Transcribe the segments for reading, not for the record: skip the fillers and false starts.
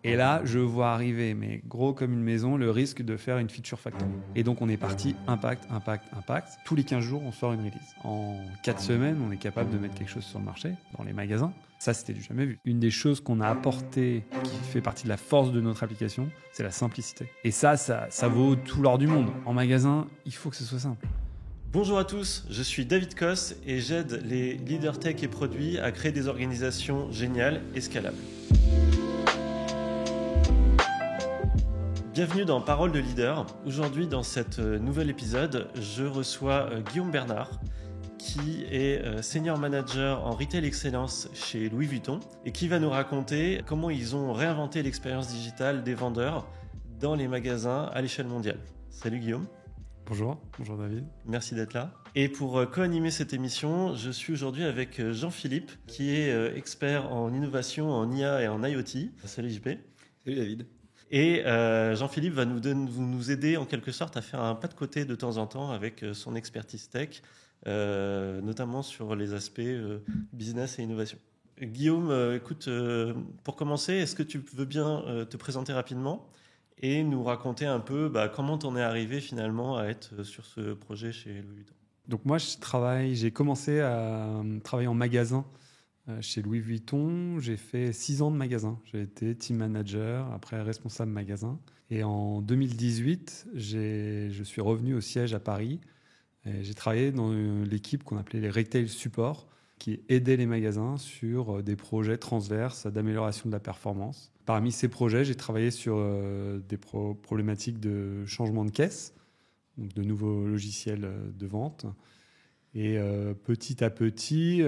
Et là, je vois arriver, mais gros comme une maison, le risque de faire une feature factory. Et donc, on est parti impact. Tous les 15 jours, on sort une release. En 4 semaines, on est capable de mettre quelque chose sur le marché, dans les magasins. Ça, c'était du jamais vu. Une des choses qu'on a apportées, qui fait partie de la force de notre application, c'est la simplicité. Et ça vaut tout l'or du monde. En magasin, il faut que ce soit simple. Bonjour à tous, je suis David Koss et j'aide les leaders tech et produits à créer des organisations géniales et scalables. Bienvenue dans Parole de Leader. Aujourd'hui, dans cet nouvel épisode, je reçois Guillaume Bernard, qui est Senior Manager en Retail Excellence chez Louis Vuitton et qui va nous raconter comment ils ont réinventé l'expérience digitale des vendeurs dans les magasins à l'échelle mondiale. Salut Guillaume. Bonjour David. Merci d'être là. Et pour co-animer cette émission, je suis aujourd'hui avec Jean-Philippe, qui est expert en innovation, en IA et en IoT. Salut JP. Salut David. Et Jean-Philippe va nous aider en quelque sorte à faire un pas de côté de temps en temps avec son expertise tech, notamment sur les aspects business et innovation. Guillaume, écoute, pour commencer, est-ce que tu veux bien te présenter rapidement et nous raconter un peu comment t'en es arrivé finalement à être sur ce projet chez Louis Vuitton? Donc moi, j'ai commencé à travailler en magasin chez Louis Vuitton. J'ai fait 6 ans de magasin. J'ai été team manager, après responsable magasin. Et en 2018, je suis revenu au siège à Paris. Et j'ai travaillé dans l'équipe qu'on appelait les Retail Support, qui aidait les magasins sur des projets transverses d'amélioration de la performance. Parmi ces projets, j'ai travaillé sur des problématiques de changement de caisse, donc de nouveaux logiciels de vente. Et petit à petit,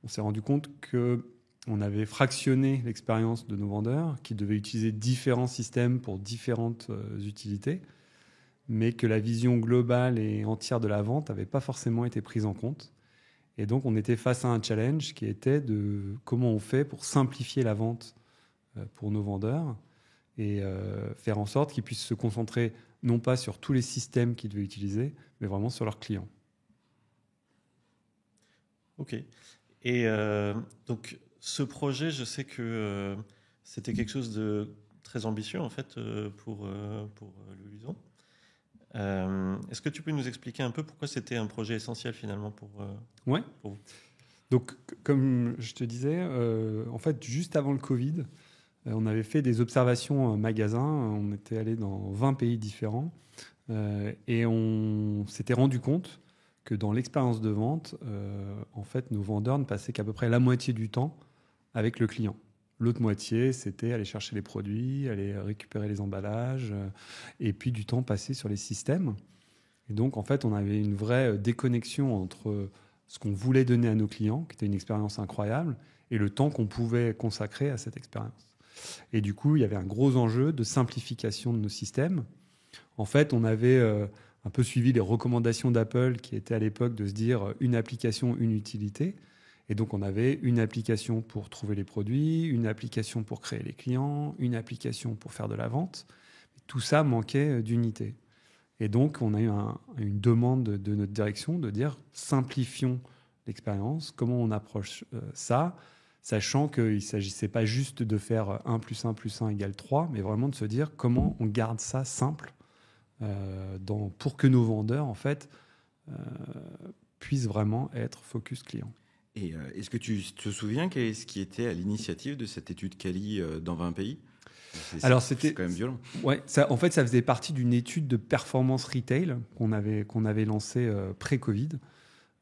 on s'est rendu compte qu'on avait fractionné l'expérience de nos vendeurs, qui devaient utiliser différents systèmes pour différentes utilités, mais que la vision globale et entière de la vente n'avait pas forcément été prise en compte. Et donc, on était face à un challenge qui était de comment on fait pour simplifier la vente pour nos vendeurs et faire en sorte qu'ils puissent se concentrer non pas sur tous les systèmes qu'ils devaient utiliser, mais vraiment sur leurs clients. Ok. Et donc, ce projet, je sais que c'était quelque chose de très ambitieux en fait pour Louis Vuitton. Est-ce que tu peux nous expliquer un peu pourquoi c'était un projet essentiel finalement pour vous? Donc, comme je te disais, en fait, juste avant le Covid, on avait fait des observations magasins. On était allé dans 20 pays différents et on s'était rendu compte que dans l'expérience de vente, en fait, nos vendeurs ne passaient qu'à peu près la moitié du temps avec le client. L'autre moitié, c'était aller chercher les produits, aller récupérer les emballages, et puis du temps passé sur les systèmes. Et donc, en fait, on avait une vraie déconnexion entre ce qu'on voulait donner à nos clients, qui était une expérience incroyable, et le temps qu'on pouvait consacrer à cette expérience. Et du coup, il y avait un gros enjeu de simplification de nos systèmes. En fait, on avait un peu suivi les recommandations d'Apple, qui étaient à l'époque de se dire une application, une utilité. Et donc, on avait une application pour trouver les produits, une application pour créer les clients, une application pour faire de la vente. Tout ça manquait d'unité. Et donc, on a eu une demande de notre direction de dire simplifions l'expérience. Comment on approche ça, sachant qu'il ne s'agissait pas juste de faire 1 + 1 + 1 = 3, mais vraiment de se dire comment on garde ça simple pour que nos vendeurs, en fait, puissent vraiment être focus client. Et est-ce que tu te souviens qu'est-ce qui était à l'initiative de cette étude Cali dans 20 pays ? C'est quand même violent. Ouais, en fait, ça faisait partie d'une étude de performance retail qu'on avait lancée pré-Covid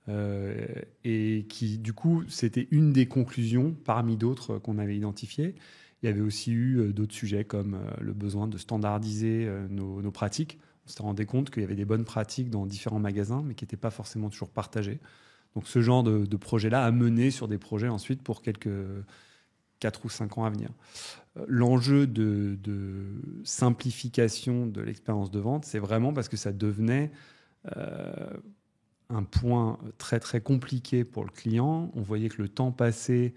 et qui, du coup, c'était une des conclusions parmi d'autres qu'on avait identifiées. Il y avait aussi eu d'autres sujets comme le besoin de standardiser nos pratiques. On s'est rendu compte qu'il y avait des bonnes pratiques dans différents magasins, mais qui n'étaient pas forcément toujours partagées. Donc ce genre de projet-là a mené sur des projets ensuite pour quelques 4 ou 5 ans à venir. L'enjeu de simplification de l'expérience de vente, c'est vraiment parce que ça devenait un point très très compliqué pour le client. On voyait que le temps passé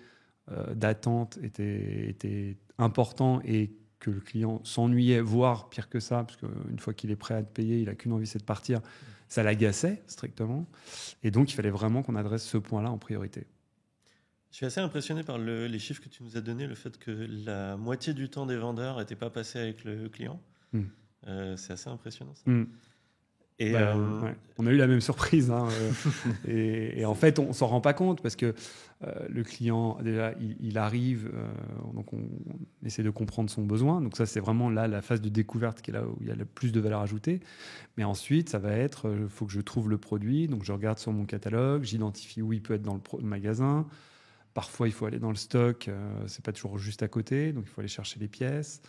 d'attente était important et que le client s'ennuyait, voire pire que ça, parce qu'une fois qu'il est prêt à te payer, il n'a qu'une envie, c'est de partir. Ça l'agaçait strictement. Et donc, il fallait vraiment qu'on adresse ce point-là en priorité. Je suis assez impressionné par les chiffres que tu nous as donnés, le fait que la moitié du temps des vendeurs n'était pas passé avec le client. C'est assez impressionnant, ça. Et ouais. On a eu la même surprise. Hein, et en fait, on ne s'en rend pas compte parce que le client, déjà, il arrive, donc on essaie de comprendre son besoin. Donc ça, c'est vraiment là la phase de découverte qui est là où il y a le plus de valeur ajoutée. Mais ensuite, ça va être, il faut que je trouve le produit. Donc je regarde sur mon catalogue, j'identifie où il peut être dans le magasin. Parfois, il faut aller dans le stock. C'est pas toujours juste à côté. Donc il faut aller chercher les pièces.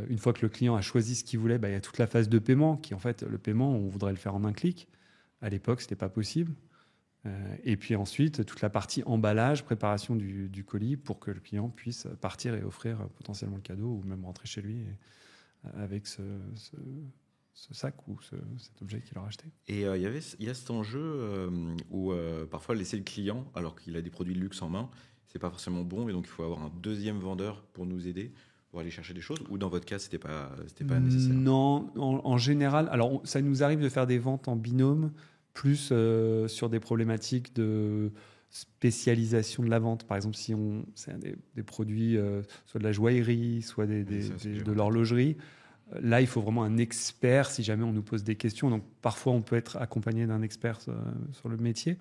Une fois que le client a choisi ce qu'il voulait, il y a toute la phase de paiement qui, en fait, le paiement, on voudrait le faire en un clic. À l'époque, ce n'était pas possible. Et puis ensuite, toute la partie emballage, préparation du colis pour que le client puisse partir et offrir potentiellement le cadeau ou même rentrer chez lui avec ce sac ou cet objet qu'il aura acheté. Et il y a cet enjeu où parfois laisser le client, alors qu'il a des produits de luxe en main, c'est pas forcément bon, et donc il faut avoir un deuxième vendeur pour nous aider, pour aller chercher des choses, ou dans votre cas, c'était pas nécessaire? Non, en général, alors ça nous arrive de faire des ventes en binôme, plus sur des problématiques de spécialisation de la vente. Par exemple, si c'est des produits, soit de la joaillerie, soit de l'horlogerie, là, il faut vraiment un expert si jamais on nous pose des questions. Donc, parfois, on peut être accompagné d'un expert sur le métier.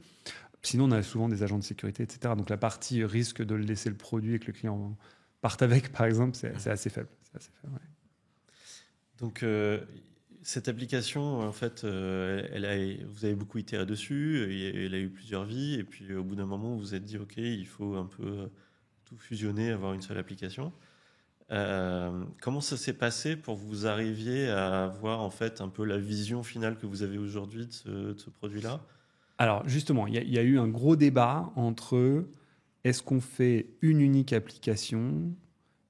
Sinon, on a souvent des agents de sécurité, etc. Donc, la partie risque de laisser le produit et que le client parte avec, par exemple, c'est assez faible. Ouais. Donc, cette application, en fait, vous avez beaucoup itéré dessus, elle a eu plusieurs vies, et puis au bout d'un moment, vous vous êtes dit, OK, il faut un peu tout fusionner, avoir une seule application. Comment ça s'est passé pour que vous arriviez à avoir en fait un peu la vision finale que vous avez aujourd'hui de ce produit-là? Alors justement, il y a eu un gros débat entre est-ce qu'on fait une unique application,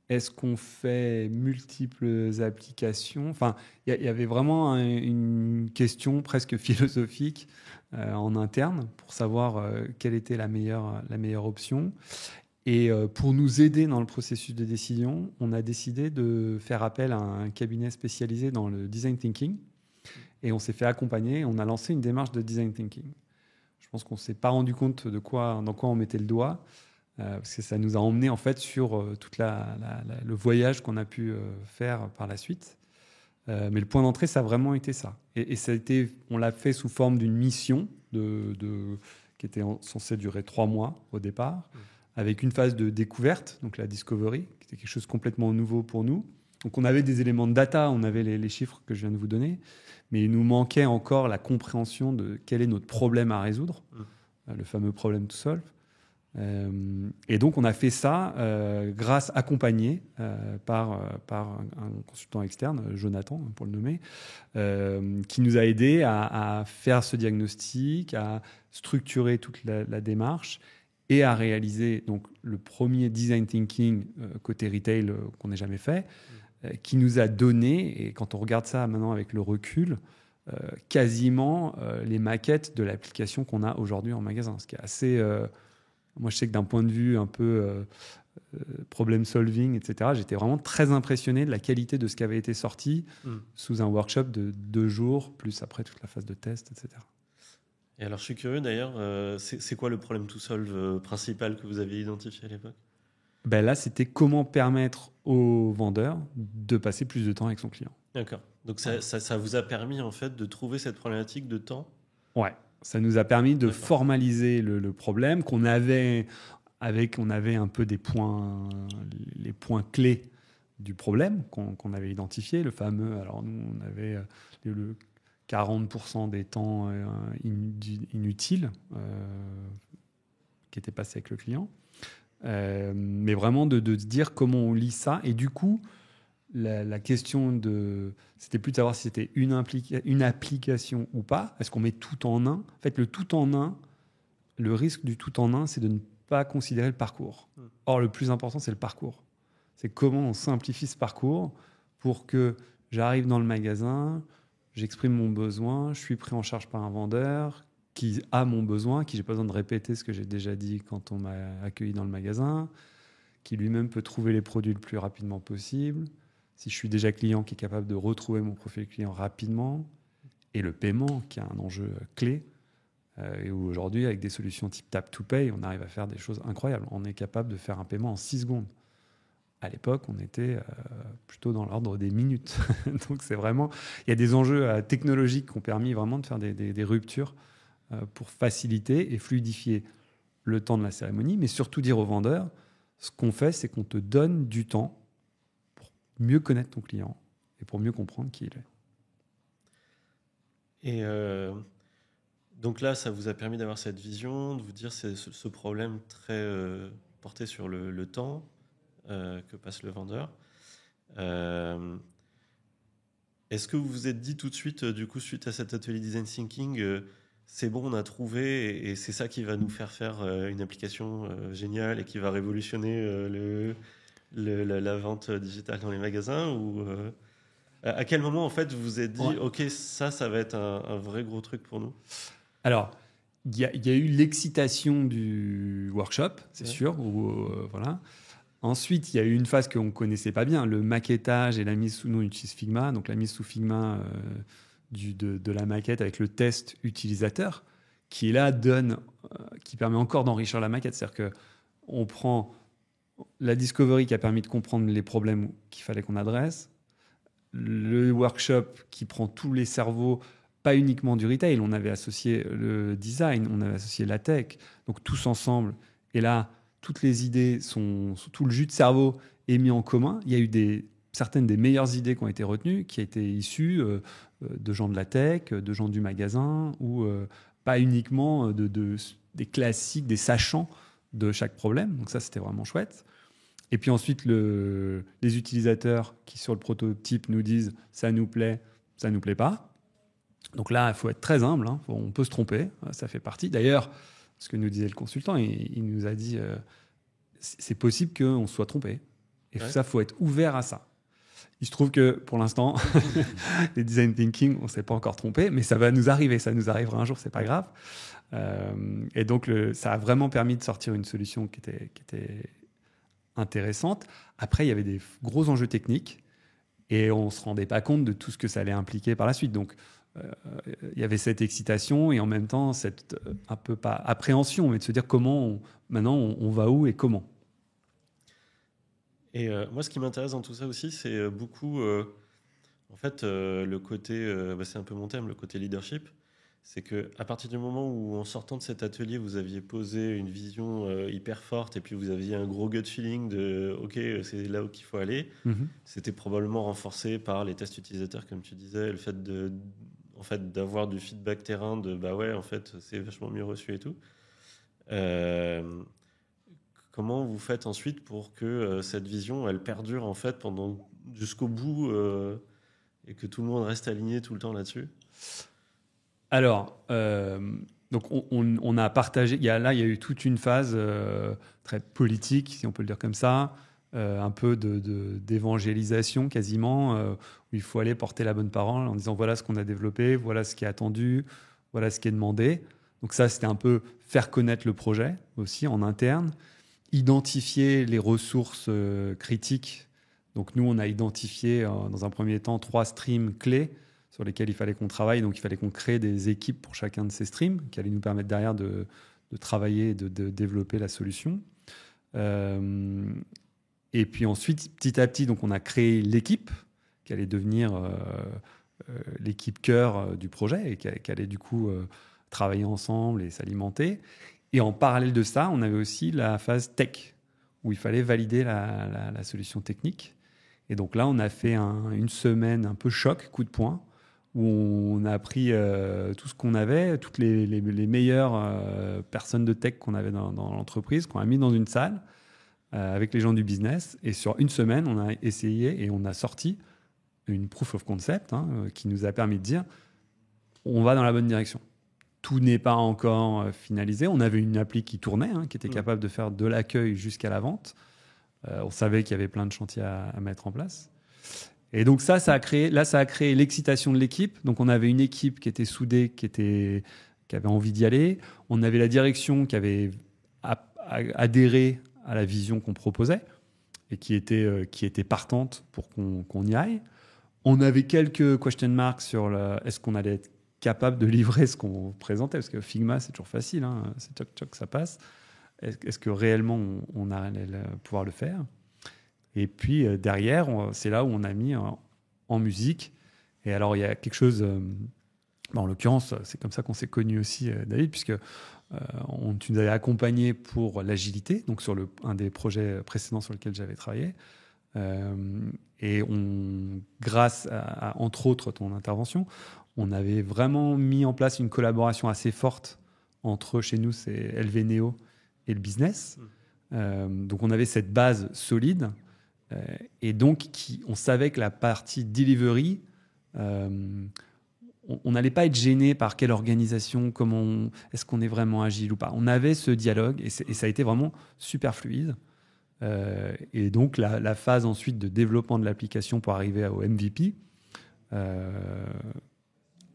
est-ce qu'on fait multiples applications. Enfin, il y avait vraiment une question presque philosophique en interne pour savoir quelle était la meilleure option. Et pour nous aider dans le processus de décision, on a décidé de faire appel à un cabinet spécialisé dans le design thinking. Et on s'est fait accompagner. On a lancé une démarche de design thinking. Je pense qu'on ne s'est pas rendu compte dans quoi on mettait le doigt, parce que ça nous a emmené en fait sur tout le voyage qu'on a pu faire par la suite. Mais le point d'entrée, ça a vraiment été ça. Et on l'a fait sous forme d'une mission qui était censée durer 3 mois au départ, avec une phase de découverte, donc la discovery, qui était quelque chose de complètement nouveau pour nous. Donc on avait des éléments de data, on avait les chiffres que je viens de vous donner, mais il nous manquait encore la compréhension de quel est notre problème à résoudre, le fameux problem to solve. Et donc on a fait ça accompagné par un consultant externe, Jonathan pour le nommer, qui nous a aidés à faire ce diagnostic, à structurer toute la démarche et à réaliser donc le premier design thinking côté retail qu'on n'ait jamais fait, qui nous a donné, et quand on regarde ça maintenant avec le recul, quasiment les maquettes de l'application qu'on a aujourd'hui en magasin. Ce qui est assez... moi, je sais que d'un point de vue un peu problem solving, etc., j'étais vraiment très impressionné de la qualité de ce qui avait été sorti sous un workshop de 2 jours, plus après toute la phase de test, etc. Et alors, je suis curieux d'ailleurs, c'est quoi le problème to solve principal que vous aviez identifié à l'époque? Là, c'était comment permettre au vendeur de passer plus de temps avec son client. D'accord. Donc, ça vous a permis en fait de trouver cette problématique de temps? Ouais, ça nous a permis de formaliser le problème qu'on avait on avait un peu les points clés du problème qu'on avait identifié, le fameux, alors nous, on avait le 40% des temps inutiles qui étaient passés avec le client. Mais vraiment de se dire comment on lit ça. Et du coup, la question c'était plus de savoir si c'était une application ou pas. Est-ce qu'on met tout en un? En fait, le tout en un, le risque du tout en un, c'est de ne pas considérer le parcours. Or, le plus important, c'est le parcours. C'est comment on simplifie ce parcours pour que j'arrive dans le magasin, j'exprime mon besoin, je suis pris en charge par un vendeur qui a mon besoin, qui j'ai pas besoin de répéter ce que j'ai déjà dit quand on m'a accueilli dans le magasin, qui lui-même peut trouver les produits le plus rapidement possible. Si je suis déjà client, qui est capable de retrouver mon profil client rapidement, et le paiement, qui est un enjeu clé. Et où aujourd'hui, avec des solutions type Tap to Pay, on arrive à faire des choses incroyables. On est capable de faire un paiement en 6 secondes. À l'époque, on était plutôt dans l'ordre des minutes. Donc c'est vraiment... Il y a des enjeux technologiques qui ont permis vraiment de faire des ruptures pour faciliter et fluidifier le temps de la cérémonie, mais surtout dire aux vendeurs, ce qu'on fait, c'est qu'on te donne du temps pour mieux connaître ton client et pour mieux comprendre qui il est. Et donc là, ça vous a permis d'avoir cette vision, de vous dire c'est ce problème très porté sur le temps que passe le vendeur. Est-ce que vous vous êtes dit tout de suite, du coup, suite à cet atelier Design Thinking, c'est bon, on a trouvé et c'est ça qui va nous faire une application géniale et qui va révolutionner la vente digitale dans les magasins ou à quel moment en fait vous vous êtes dit Ouais. ok ça va être un vrai gros truc pour nous? Alors, il y a eu l'excitation du workshop, c'est sûr. Voilà. Ensuite, il y a eu une phase qu'on ne connaissait pas bien, le maquettage et la mise sous... Nous, on utilise Figma, donc la mise sous Figma de la maquette avec le test utilisateur, qui là qui permet encore d'enrichir la maquette. C'est-à-dire qu'on prend la discovery qui a permis de comprendre les problèmes qu'il fallait qu'on adresse, le workshop qui prend tous les cerveaux, pas uniquement du retail, on avait associé le design, on avait associé la tech, donc tous ensemble. Et là, toutes les idées tout le jus de cerveau est mis en commun. Il y a eu certaines des meilleures idées qui ont été retenues, qui étaient issues de gens de la tech, de gens du magasin, ou pas uniquement des classiques, des sachants de chaque problème. Donc ça, c'était vraiment chouette. Et puis ensuite, les utilisateurs qui, sur le prototype, nous disent « ça nous plaît pas ». Donc là, il faut être très humble. Hein. On peut se tromper, ça fait partie. D'ailleurs, ce que nous disait le consultant, il nous a dit c'est possible qu'on se soit trompé. Et ça, il faut être ouvert à ça. Il se trouve que pour l'instant, les design thinking, on ne s'est pas encore trompé, mais ça va nous arriver. Ça nous arrivera un jour, c'est pas grave. Et donc, ça a vraiment permis de sortir une solution qui était intéressante. Après, il y avait des gros enjeux techniques et on ne se rendait pas compte de tout ce que ça allait impliquer par la suite. Donc, il y avait cette excitation et en même temps cette un peu pas appréhension, mais de se dire maintenant on va où et comment. Et moi, ce qui m'intéresse dans tout ça aussi, c'est beaucoup, en fait, le côté, c'est un peu mon thème, le côté leadership. C'est qu'à partir du moment où, en sortant de cet atelier, vous aviez posé une vision hyper forte et puis vous aviez un gros gut feeling de OK, c'est là où qu'il faut aller, c'était probablement renforcé par les tests utilisateurs, comme tu disais, le fait d'avoir du feedback terrain de bah ouais, en fait, c'est vachement mieux reçu et tout. Comment vous faites ensuite pour que cette vision, elle perdure en fait jusqu'au bout et que tout le monde reste aligné tout le temps là-dessus? Alors, donc on a partagé. Il y a eu toute une phase très politique, si on peut le dire comme ça, un peu d'évangélisation quasiment, où il faut aller porter la bonne parole en disant voilà ce qu'on a développé, voilà ce qui est attendu, voilà ce qui est demandé. Donc ça, c'était un peu faire connaître le projet aussi en interne, identifier les ressources critiques. Donc nous, on a identifié dans un premier temps 3 streams clés sur lesquels il fallait qu'on travaille. Donc, il fallait qu'on crée des équipes pour chacun de ces streams qui allaient nous permettre derrière de travailler et de développer la solution. Et puis ensuite, petit à petit, donc, on a créé l'équipe qui allait devenir l'équipe cœur du projet et qui allait du coup travailler ensemble et s'alimenter. Et en parallèle de ça, on avait aussi la phase tech où il fallait valider la solution technique. Et donc là, on a fait une semaine un peu choc, coup de poing, où on a appris tout ce qu'on avait, toutes les meilleures personnes de tech qu'on avait dans l'entreprise, qu'on a mis dans une salle avec les gens du business. Et sur une semaine, on a essayé et on a sorti une proof of concept qui nous a permis de dire on va dans la bonne direction. Tout n'est pas encore finalisé. On avait une appli qui tournait, qui était capable de faire de l'accueil jusqu'à la vente. On savait qu'il y avait plein de chantiers à mettre en place. Et donc ça a créé l'excitation de l'équipe. Donc on avait une équipe qui était soudée, qui avait envie d'y aller. On avait la direction qui avait adhéré à la vision qu'on proposait et qui était partante pour qu'on y aille. On avait quelques question marks sur est-ce qu'on allait être capable de livrer ce qu'on présentait, parce que Figma, c'est toujours facile, hein, c'est tchoc, ça passe. Est-ce que réellement on allait pouvoir le faire? Et puis derrière, c'est là où on a mis en musique. Et alors, il y a quelque chose, en l'occurrence, c'est comme ça qu'on s'est connus aussi, David, puisque tu nous avais accompagnés pour l'agilité, donc sur un des projets précédents sur lequel j'avais travaillé. Et grâce à, entre autres, ton intervention, on avait vraiment mis en place une collaboration assez forte entre, chez nous, c'est LV Neo et le business. Donc, on avait cette base solide. Et donc, on savait que la partie delivery, on n'allait pas être gêné par quelle organisation, est-ce qu'on est vraiment agile ou pas. On avait ce dialogue et ça a été vraiment super fluide. Et donc, la phase ensuite de développement de l'application pour arriver au MVP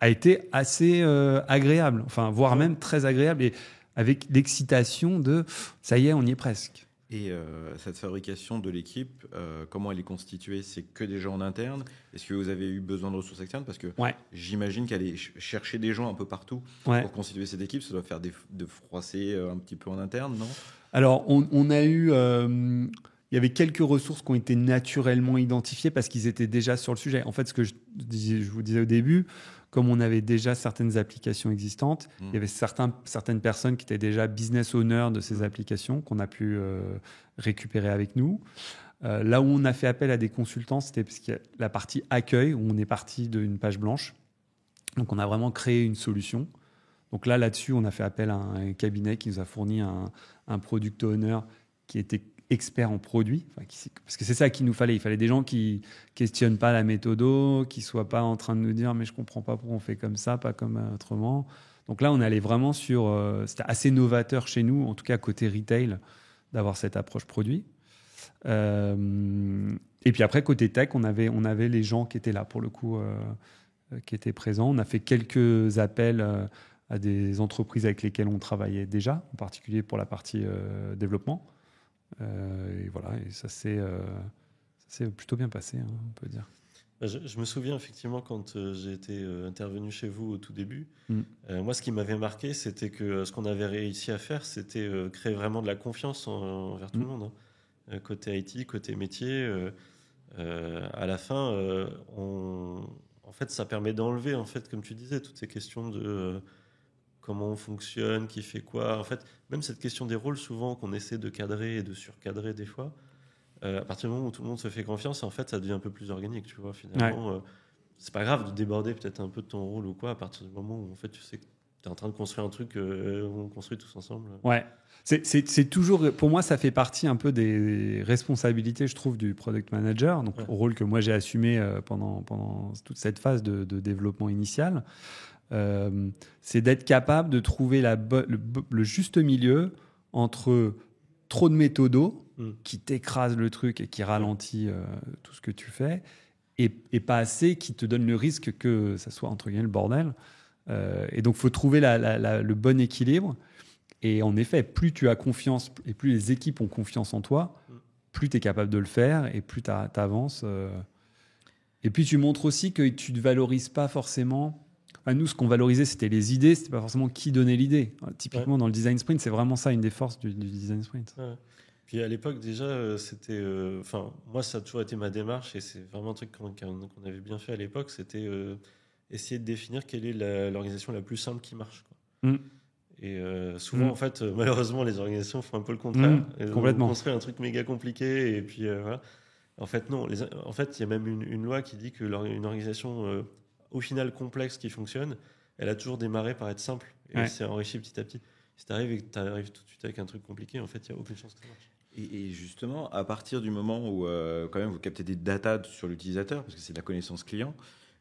a été assez agréable, enfin, voire même très agréable, et avec l'excitation de ça y est, on y est presque. Et cette fabrication de l'équipe, comment elle est constituée? C'est que des gens en interne? Est-ce que vous avez eu besoin de ressources externes? Parce que j'imagine qu'aller chercher des gens un peu partout pour constituer cette équipe, ça doit faire de froisser un petit peu en interne, non? Alors, on a eu... il y avait quelques ressources qui ont été naturellement identifiées parce qu'ils étaient déjà sur le sujet. En fait, ce que je vous disais au début, comme on avait déjà certaines applications existantes, il y avait certaines personnes qui étaient déjà business owners de ces applications qu'on a pu récupérer avec nous. Là où on a fait appel à des consultants, c'était parce qu'il y a la partie accueil, où on est parti d'une page blanche. Donc, on a vraiment créé une solution. Donc là-dessus, on a fait appel à un cabinet qui nous a fourni un product owner qui était expert en produits, parce que c'est ça qu'il nous fallait. Il fallait des gens qui questionnent pas la méthodo, qui soient pas en train de nous dire mais je comprends pas pourquoi on fait comme ça, pas comme autrement. Donc là, on allait vraiment sur... c'était assez novateur chez nous, en tout cas côté retail, d'avoir cette approche produit. Et puis après, côté tech, on avait les gens qui étaient là, pour le coup, qui étaient présents. On a fait quelques appels à des entreprises avec lesquelles on travaillait déjà, en particulier pour la partie développement. Et voilà, et ça s'est plutôt bien passé, hein, on peut dire. Je me souviens effectivement quand j'ai été intervenu chez vous au tout début. Moi, ce qui m'avait marqué, c'était que ce qu'on avait réussi à faire, c'était créer vraiment de la confiance envers tout le monde. Hein. Côté IT, côté métier, à la fin, en fait, ça permet d'enlever, en fait, comme tu disais, toutes ces questions de comment on fonctionne, qui fait quoi. En fait, même cette question des rôles, souvent, qu'on essaie de cadrer et de surcadrer des fois, à partir du moment où tout le monde se fait confiance, en fait, ça devient un peu plus organique, tu vois, finalement. C'est pas grave de déborder peut-être un peu de ton rôle ou quoi, à partir du moment où, en fait, tu sais que tu es en train de construire un truc on construit tous ensemble. Ouais. C'est toujours, pour moi, ça fait partie un peu des responsabilités, je trouve, du product manager, donc au rôle que moi j'ai assumé pendant toute cette phase de développement initial. C'est d'être capable de trouver le juste milieu entre trop de méthodos qui t'écrasent le truc et qui ralentit tout ce que tu fais, et pas assez qui te donne le risque que ça soit entre guillemets le bordel. Et donc, il faut trouver le bon équilibre. Et en effet, plus tu as confiance et plus les équipes ont confiance en toi, plus tu es capable de le faire et plus tu avances. Et puis, tu montres aussi que tu ne valorises pas forcément... Nous, ce qu'on valorisait, c'était les idées, c'était pas forcément qui donnait l'idée. Typiquement, dans le design sprint, c'est vraiment ça, une des forces du design sprint. Ouais. Puis à l'époque, déjà, c'était... moi, ça a toujours été ma démarche, et c'est vraiment un truc qu'on avait bien fait à l'époque, c'était essayer de définir quelle est l'organisation la plus simple qui marche, quoi. Et souvent, en fait, malheureusement, les organisations font un peu le contraire. Complètement. On construit un truc méga compliqué, et puis voilà. En fait, non. En fait, il y a même une loi qui dit que une organisation... au final complexe qui fonctionne, elle a toujours démarré par être simple et c'est enrichi petit à petit. Si tu arrives et que tu arrives tout de suite avec un truc compliqué, en fait, il n'y a aucune chance que ça marche. Et justement, à partir du moment où quand même vous captez des data sur l'utilisateur, parce que c'est de la connaissance client,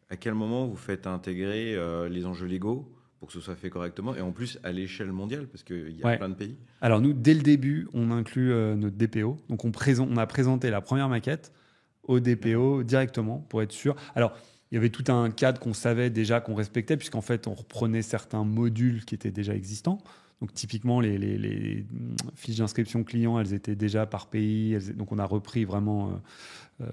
à quel moment vous faites intégrer les enjeux légaux pour que ce soit fait correctement, et en plus à l'échelle mondiale, parce qu'il y a plein de pays? Alors nous, dès le début, on inclut notre DPO. Donc on a présenté la première maquette au DPO directement pour être sûr. Alors, il y avait tout un cadre qu'on savait déjà, qu'on respectait, puisqu'en fait, on reprenait certains modules qui étaient déjà existants. Donc typiquement, les fiches d'inscription client, elles étaient déjà par pays. Donc on a repris vraiment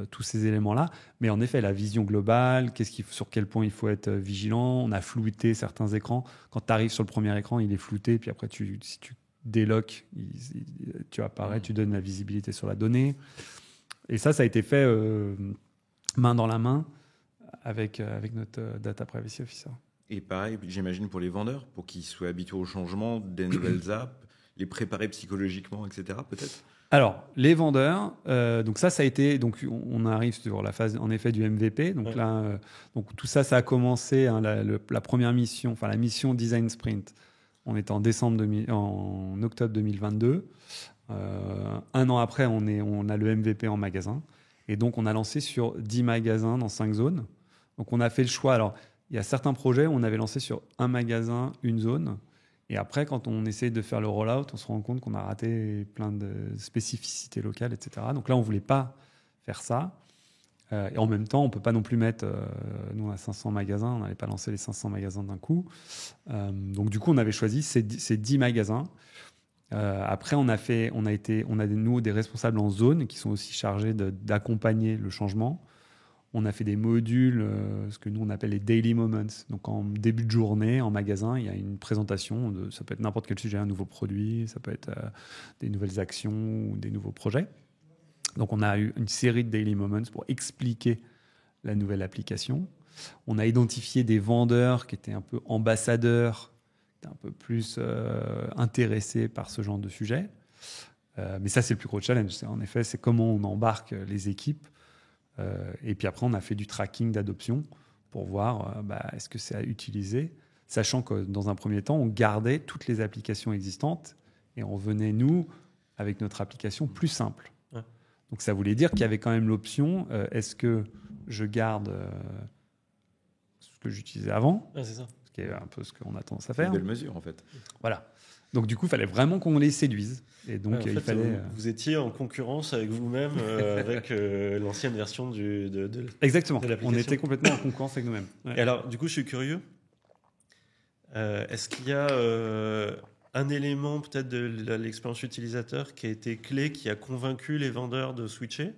tous ces éléments-là. Mais en effet, la vision globale, sur quel point il faut être vigilant. On a flouté certains écrans. Quand tu arrives sur le premier écran, il est flouté. Puis après, si tu déloques, tu apparais, tu donnes la visibilité sur la donnée. Et ça a été fait main dans la main avec notre Data Privacy Officer. Et pareil, j'imagine pour les vendeurs, pour qu'ils soient habitués au changement des nouvelles apps, les préparer psychologiquement, etc. peut-être. Alors, les vendeurs, donc ça a été, donc on arrive sur la phase en effet du MVP. Donc là, donc tout ça a commencé la première mission, enfin la mission Design Sprint. On était en octobre 2022. Un an après, on a le MVP en magasin. Et donc, on a lancé sur 10 magasins dans 5 zones. Donc, on a fait le choix. Alors, il y a certains projets où on avait lancé sur un magasin, une zone. Et après, quand on essaie de faire le rollout, on se rend compte qu'on a raté plein de spécificités locales, etc. Donc là, on ne voulait pas faire ça. Et en même temps, on ne peut pas non plus mettre... nous, on a 500 magasins. On n'allait pas lancer les 500 magasins d'un coup. Donc, du coup, on avait choisi ces 10 magasins. Après, on a des responsables en zone qui sont aussi chargés d'accompagner le changement. On a fait des modules, ce que nous on appelle les daily moments. Donc en début de journée, en magasin, il y a une présentation. Ça peut être n'importe quel sujet, un nouveau produit, ça peut être des nouvelles actions ou des nouveaux projets. Donc on a eu une série de daily moments pour expliquer la nouvelle application. On a identifié des vendeurs qui étaient un peu ambassadeurs, qui étaient un peu plus intéressés par ce genre de sujet. Mais ça, c'est le plus gros challenge. En effet, c'est comment on embarque les équipes. Et puis après, on a fait du tracking d'adoption pour voir est-ce que c'est à utiliser, sachant que dans un premier temps, on gardait toutes les applications existantes et on venait, nous, avec notre application plus simple. Ouais. Donc ça voulait dire qu'il y avait quand même l'option, est-ce que je garde ce que j'utilisais avant, c'est ça. Ce qui est un peu ce qu'on a tendance à faire. C'est une belle mesure, en fait. Voilà. Donc du coup, il fallait vraiment qu'on les séduise. Et donc, il fallait. Vous étiez en concurrence avec vous-même, avec l'ancienne version de Exactement. De l'application. On était complètement en concurrence avec nous-mêmes. Ouais. Et alors, du coup, je suis curieux. Est-ce qu'il y a un élément peut-être de l'expérience utilisateur qui a été clé, qui a convaincu les vendeurs de switcher ?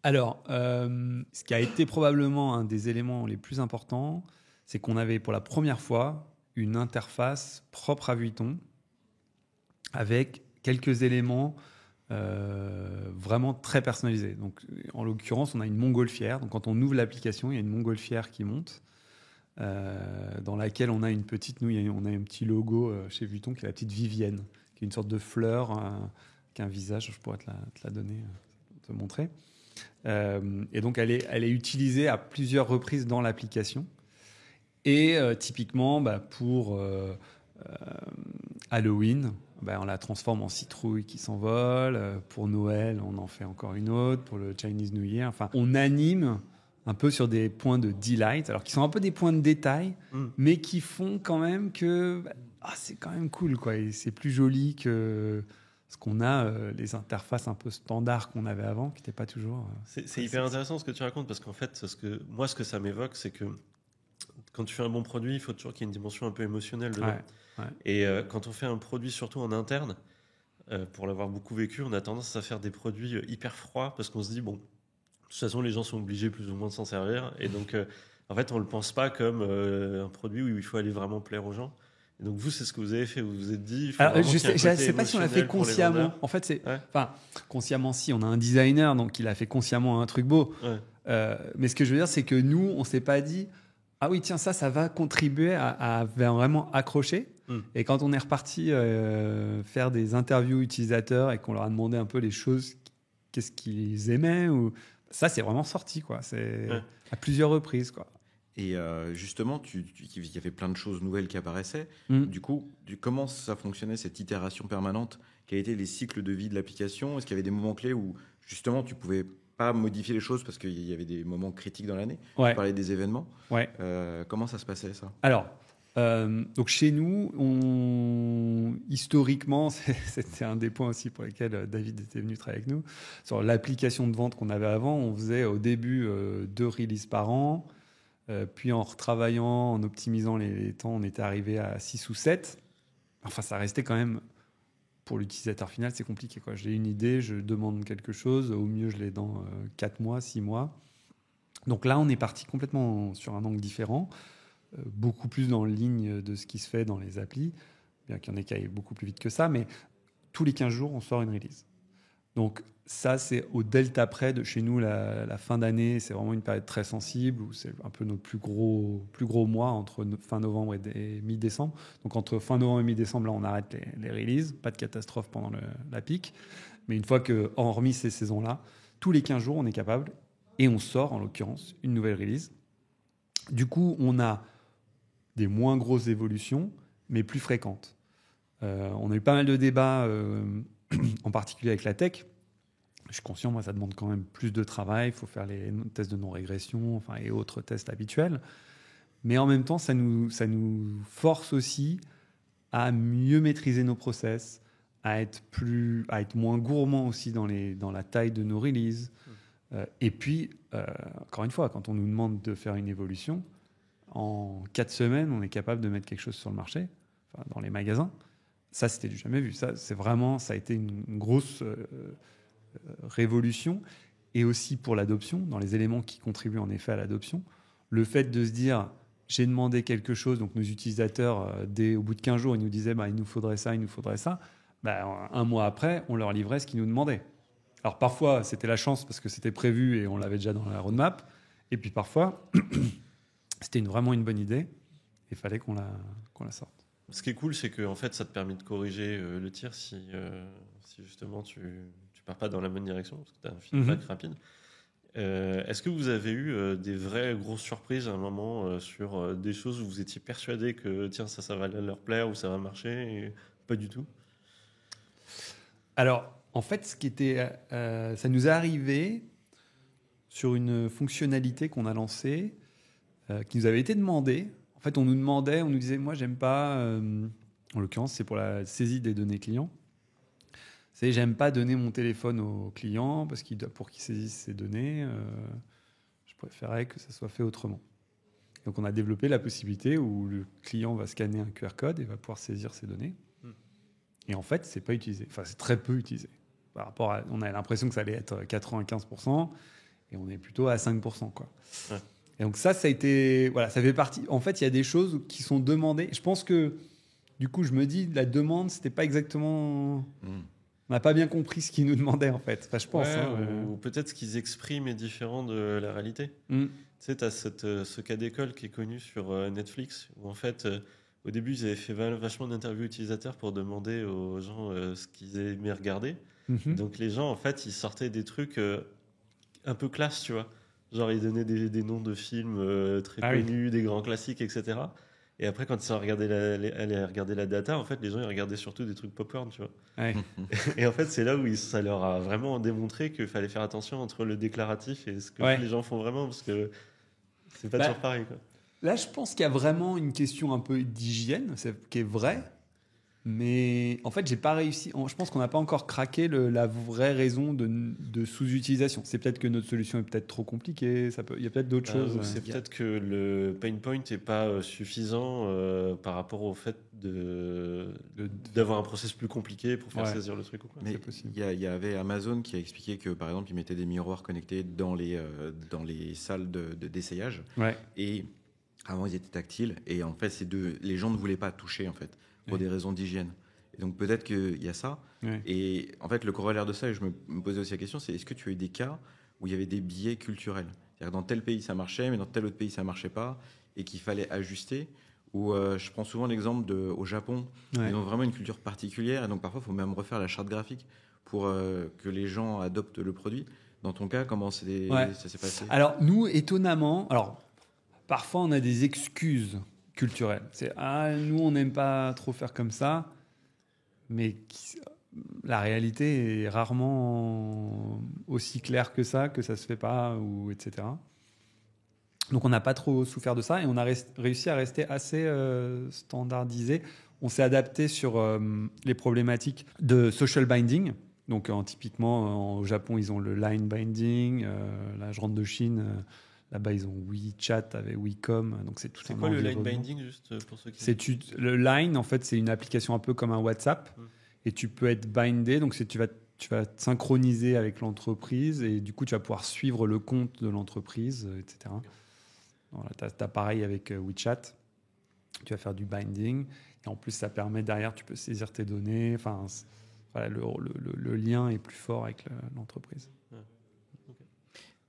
Alors, ce qui a été probablement un des éléments les plus importants, c'est qu'on avait pour la première fois une interface propre à Vuitton avec quelques éléments vraiment très personnalisés. Donc, en l'occurrence, on a une montgolfière. Donc, quand on ouvre l'application, il y a une montgolfière qui monte dans laquelle on a une petite... on a un petit logo chez Vuitton qui est la petite Vivienne, qui est une sorte de fleur, qui a un visage. Je pourrais te la donner, te montrer. Et donc, elle est utilisée à plusieurs reprises dans l'application. Et typiquement, pour Halloween, on la transforme en citrouille qui s'envole. Pour Noël, on en fait encore une autre. Pour le Chinese New Year, enfin, on anime un peu sur des points de delight, alors qui sont un peu des points de détail, mais qui font quand même que c'est quand même cool, quoi. Et c'est plus joli que ce qu'on a, les interfaces un peu standards qu'on avait avant, qui n'étaient pas toujours... c'est hyper intéressant ce que tu racontes, parce qu'en fait, ce que ça m'évoque, c'est que quand tu fais un bon produit, il faut toujours qu'il y ait une dimension un peu émotionnelle dedans. Ouais. Et quand on fait un produit, surtout en interne, pour l'avoir beaucoup vécu, on a tendance à faire des produits hyper froids, parce qu'on se dit, bon, de toute façon, les gens sont obligés plus ou moins de s'en servir. Et donc, en fait, on ne le pense pas comme un produit où il faut aller vraiment plaire aux gens. Et donc, vous, c'est ce que vous avez fait. Vous vous êtes dit... Alors, je ne sais pas si on l'a fait consciemment. En fait, consciemment, si. On a un designer, donc il a fait consciemment un truc beau. Ouais. Mais ce que je veux dire, c'est que nous, on ne s'est pas dit... Ah oui, tiens, ça va contribuer à vraiment accrocher. Et quand on est reparti faire des interviews utilisateurs et qu'on leur a demandé un peu les choses, qu'est-ce qu'ils aimaient, ça, c'est vraiment sorti, quoi. C'est à plusieurs reprises, quoi. Et justement, il y avait plein de choses nouvelles qui apparaissaient. Du coup, comment ça fonctionnait, cette itération permanente? Quels étaient les cycles de vie de l'application? Est-ce qu'il y avait des moments clés où, justement, tu pouvais pas modifier les choses parce qu'il y avait des moments critiques dans l'année? Tu parlais des événements. Comment ça se passait, ça? Alors, donc chez nous, historiquement, c'était un des points aussi pour lesquels David était venu travailler avec nous. Sur l'application de vente qu'on avait avant, on faisait au début 2 releases par an. Puis en retravaillant, en optimisant les temps, on était arrivé à 6 ou 7. Enfin, ça restait quand même, pour l'utilisateur final, c'est compliqué, quoi. J'ai une idée, je demande quelque chose, au mieux je l'ai dans 4 mois, 6 mois. Donc là, on est parti complètement sur un angle différent, beaucoup plus dans la ligne de ce qui se fait dans les applis, bien qu'il y en ait qui aillent beaucoup plus vite que ça, mais tous les 15 jours, on sort une release. Donc ça, c'est au delta près de chez nous, la fin d'année, c'est vraiment une période très sensible, où c'est un peu notre plus gros mois, entre fin novembre et mi-décembre. Donc entre fin novembre et mi-décembre, là, on arrête les releases, pas de catastrophe pendant la pique. Mais une fois que, hormis ces saisons-là, tous les 15 jours, on est capable, et on sort, en l'occurrence, une nouvelle release. Du coup, on a des moins grosses évolutions, mais plus fréquentes. On a eu pas mal de débats, en particulier avec la tech. Je suis conscient, moi, ça demande quand même plus de travail. Il faut faire les tests de non-régression, et autres tests habituels. Mais en même temps, ça nous force aussi à mieux maîtriser nos process, à être moins gourmand aussi dans la taille de nos releases. Et puis, encore une fois, quand on nous demande de faire une évolution, en 4 semaines, on est capable de mettre quelque chose sur le marché, dans les magasins. Ça, c'était du jamais vu. Ça a été une grosse révolution. Et aussi pour l'adoption, dans les éléments qui contribuent en effet à l'adoption, le fait de se dire, j'ai demandé quelque chose, donc nos utilisateurs, au bout de 15 jours, ils nous disaient, il nous faudrait ça, il nous faudrait ça. Un mois après, on leur livrait ce qu'ils nous demandaient. Alors parfois, c'était la chance parce que c'était prévu et on l'avait déjà dans la roadmap. Et puis parfois, c'était vraiment une bonne idée et il fallait qu'on la sorte. Ce qui est cool, c'est que en fait, ça te permet de corriger le tir si justement tu pars pas dans la bonne direction, parce que tu as un feedback rapide. Est-ce que vous avez eu des vraies grosses surprises à un moment sur des choses où vous étiez persuadé que tiens, ça va leur plaire ou ça va marcher et pas du tout? Alors, en fait, ça nous est arrivé sur une fonctionnalité qu'on a lancée, qui nous avait été demandée. En fait, on nous disait, moi, j'aime pas, en l'occurrence, c'est pour la saisie des données clients. J'aime pas donner mon téléphone au client parce pour qu'il saisisse ces données, je préférais que ça soit fait autrement. Donc, on a développé la possibilité où le client va scanner un QR code et va pouvoir saisir ces données. Et en fait, c'est pas utilisé. Enfin, c'est très peu utilisé. Par rapport on a l'impression que ça allait être 95% et on est plutôt à 5%, quoi. Ouais. Et donc ça a été, voilà, ça fait partie. En fait, il y a des choses qui sont demandées. Je pense que du coup, je me dis, la demande, c'était pas exactement. On n'a pas bien compris ce qu'ils nous demandaient, en fait. Enfin, je pense. Ou peut-être ce qu'ils expriment est différent de la réalité. Tu sais, tu as ce cas d'école qui est connu sur Netflix, où en fait, au début, ils avaient fait vachement d'interviews utilisateurs pour demander aux gens ce qu'ils aimaient regarder. Donc les gens, en fait, ils sortaient des trucs un peu classe, tu vois. Genre, ils donnaient des noms de films très connus, des grands classiques, etc. Et après, quand ils sont allés regarder la data, en fait, les gens, ils regardaient surtout des trucs popcorn, tu vois. Ouais. Et en fait, c'est là où ça leur a vraiment démontré qu'il fallait faire attention entre le déclaratif et ce que les gens font vraiment, parce que c'est pas toujours pareil, quoi. Là, je pense qu'il y a vraiment une question un peu d'hygiène, qui est vraie. Mais en fait, j'ai pas réussi. Je pense qu'on n'a pas encore craqué la vraie raison de sous-utilisation. C'est peut-être que notre solution est peut-être trop compliquée. Il y a peut-être d'autres choses. C'est peut-être que le pain point n'est pas suffisant par rapport au fait d'avoir un process plus compliqué pour faire saisir le truc. Ou quoi. Mais il y avait Amazon qui a expliqué que, par exemple, ils mettaient des miroirs connectés dans les salles d'essayage. Ouais. Et avant, ils étaient tactiles. Et en fait, les gens ne voulaient pas toucher, en fait, pour des raisons d'hygiène. Et donc, peut-être qu'il y a ça. Ouais. Et en fait, le corollaire de ça, et je me posais aussi la question, c'est est-ce que tu as eu des cas où il y avait des biais culturels? C'est-à-dire que dans tel pays, ça marchait, mais dans tel autre pays, ça ne marchait pas, et qu'il fallait ajuster. Ou je prends souvent l'exemple au Japon. Ils ont vraiment une culture particulière. Et donc, parfois, il faut même refaire la charte graphique pour que les gens adoptent le produit. Dans ton cas, comment ça s'est passé? Alors, nous, étonnamment... Parfois, on a des excuses culturelles. Nous, on n'aime pas trop faire comme ça, mais la réalité est rarement aussi claire que ça se fait pas, etc. Donc, on n'a pas trop souffert de ça et on a réussi à rester assez standardisé. On s'est adapté sur les problématiques de social binding. Donc, typiquement, au Japon, ils ont le line binding. Là, je rentre de Chine... Là-bas, ils ont WeChat avec WeCom, donc c'est tout C'est un quoi le line environnement. binding, juste pour ceux qui... Le Line, en fait, c'est une application un peu comme un WhatsApp, et tu peux être bindé, donc tu vas te synchroniser avec l'entreprise, et du coup, tu vas pouvoir suivre le compte de l'entreprise, etc. Voilà, tu as pareil avec WeChat, tu vas faire du binding, et en plus, ça permet derrière, tu peux saisir tes données, enfin, voilà, le lien est plus fort avec l'entreprise.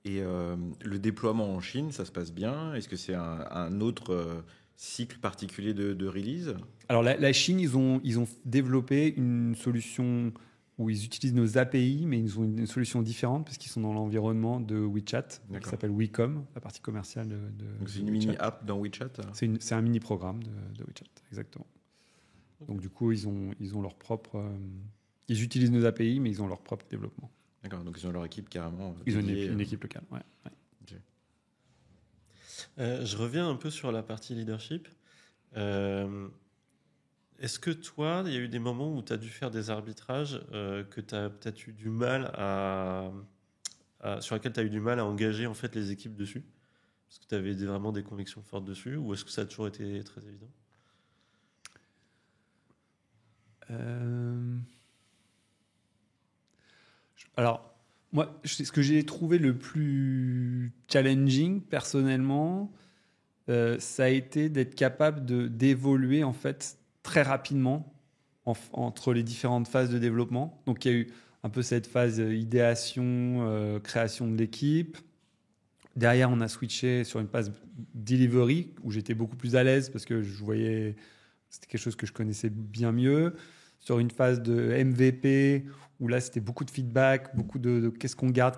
Et le déploiement en Chine, ça se passe bien? Est-ce que c'est un autre cycle particulier de release? Alors la Chine, ils ont développé une solution où ils utilisent nos API, mais ils ont une solution différente parce qu'ils sont dans l'environnement de WeChat, qui D'accord. s'appelle WeCom, la partie commerciale de Donc c'est une WeChat. mini-app dans WeChat? C'est un mini-programme de WeChat, exactement. Donc du coup, ils ont leur propre... ils utilisent nos API, mais ils ont leur propre développement. D'accord, donc ils ont leur équipe carrément. Ils ont dédiée, une équipe locale, ouais. Je reviens un peu sur la partie leadership. Est-ce que toi, il y a eu des moments où tu as dû faire des arbitrages que tu as peut-être eu du mal sur lesquels tu as eu du mal à engager en fait, les équipes dessus? Est-ce que tu avais vraiment des convictions fortes dessus, ou est-ce que ça a toujours été très évident? Alors, moi, ce que j'ai trouvé le plus challenging, personnellement, ça a été d'être capable d'évoluer, en fait, très rapidement entre les différentes phases de développement. Donc, il y a eu un peu cette phase idéation, création de l'équipe. Derrière, on a switché sur une phase delivery, où j'étais beaucoup plus à l'aise parce que je voyais... C'était quelque chose que je connaissais bien mieux. Sur une phase de MVP, où là, c'était beaucoup de feedback, beaucoup de qu'est-ce qu'on garde,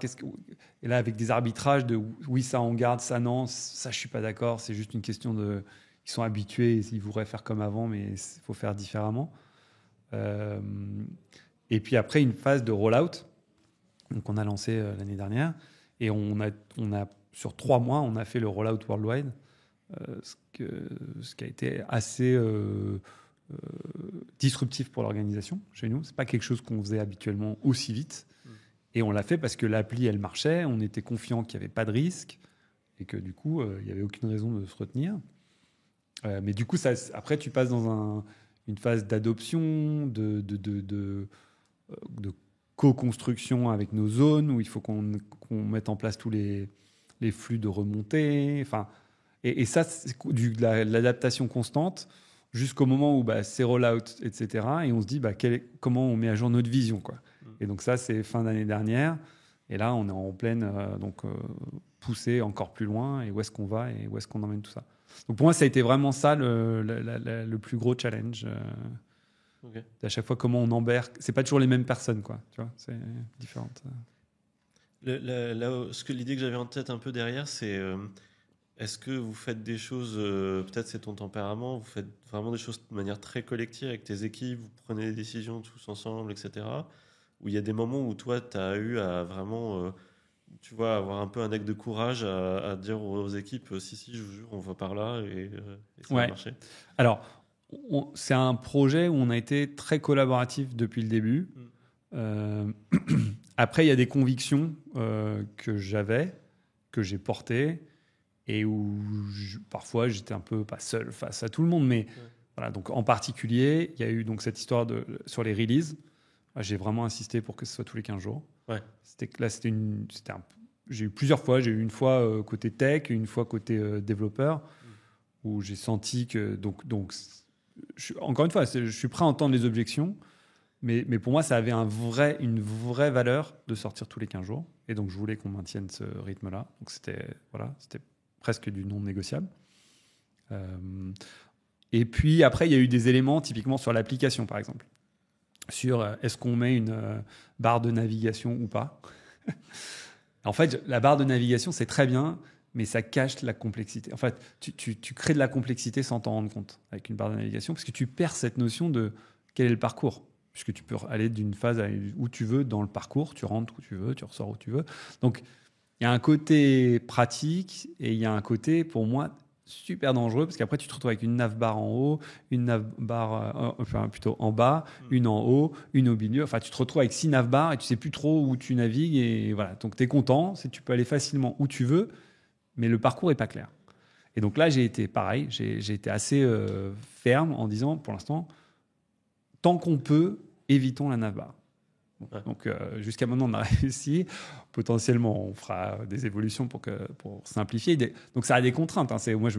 et là, avec des arbitrages de oui, ça on garde, ça non, ça je suis pas d'accord, c'est juste une question de... Ils sont habitués, ils voudraient faire comme avant, mais il faut faire différemment. Et puis après, une phase de rollout, donc on a lancé l'année dernière, et on a sur 3 mois, on a fait le rollout worldwide, ce qui a été assez... disruptif pour l'organisation chez nous. C'est pas quelque chose qu'on faisait habituellement aussi vite. Et on l'a fait parce que l'appli, elle marchait, on était confiant qu'il n'y avait pas de risque et que du coup, il n'y avait aucune raison de se retenir. Mais du coup, après, tu passes dans une phase d'adoption, de co-construction avec nos zones où il faut qu'on mette en place tous les flux de remontée. Enfin, et ça, c'est de l'adaptation constante jusqu'au moment où c'est rollout, etc. Et on se dit comment on met à jour notre vision, quoi. Et donc ça, c'est fin d'année dernière. Et là, on est en pleine poussée encore plus loin. Et où est-ce qu'on va et où est-ce qu'on emmène tout ça? Donc pour moi, ça a été vraiment ça le plus gros challenge. Okay. À chaque fois, comment on embarque. C'est pas toujours les mêmes personnes, quoi. Tu vois, c'est différent. L'idée que j'avais en tête un peu derrière, c'est... Est-ce que vous faites des choses, peut-être c'est ton tempérament, vous faites vraiment des choses de manière très collective avec tes équipes, vous prenez des décisions tous ensemble, etc. Ou il y a des moments où toi, tu as eu à vraiment, tu vois, avoir un peu un acte de courage à dire aux équipes, si, je vous jure, on va par là et ça va marcher? Alors, c'est un projet où on a été très collaboratif depuis le début. Après, il y a des convictions que j'ai portées, et où parfois j'étais un peu pas seul face à tout le monde, mais voilà. Donc en particulier, il y a eu donc cette histoire sur les releases. J'ai vraiment insisté pour que ce soit tous les 15 jours. Ouais. J'ai eu plusieurs fois. J'ai eu une fois côté tech, une fois côté développeur, où j'ai senti que encore une fois, je suis prêt à entendre les objections, mais pour moi, ça avait une vraie valeur de sortir tous les 15 jours, et donc je voulais qu'on maintienne ce rythme-là. Donc c'était presque du non négociable. Et puis après, il y a eu des éléments typiquement sur l'application, par exemple. Sur est-ce qu'on met une barre de navigation ou pas. En fait, la barre de navigation, c'est très bien, mais ça cache la complexité. En fait, tu crées de la complexité sans t'en rendre compte avec une barre de navigation, parce que tu perds cette notion de quel est le parcours. Puisque tu peux aller d'une phase où tu veux dans le parcours, tu rentres où tu veux, tu ressors où tu veux. Donc, il y a un côté pratique et il y a un côté, pour moi, super dangereux, parce qu'après, tu te retrouves avec une navbar en haut, une navbar plutôt en bas, une en haut, une au milieu. Enfin, tu te retrouves avec 6 navbars et tu sais plus trop où tu navigues. Et voilà. Donc, tu es content, tu peux aller facilement où tu veux, mais le parcours n'est pas clair. Et donc là, j'ai été pareil, j'ai été assez ferme en disant, pour l'instant, tant qu'on peut, évitons la navbar. Ouais. Donc jusqu'à maintenant, on a réussi. Potentiellement, on fera des évolutions pour simplifier. Donc ça a des contraintes. Moi,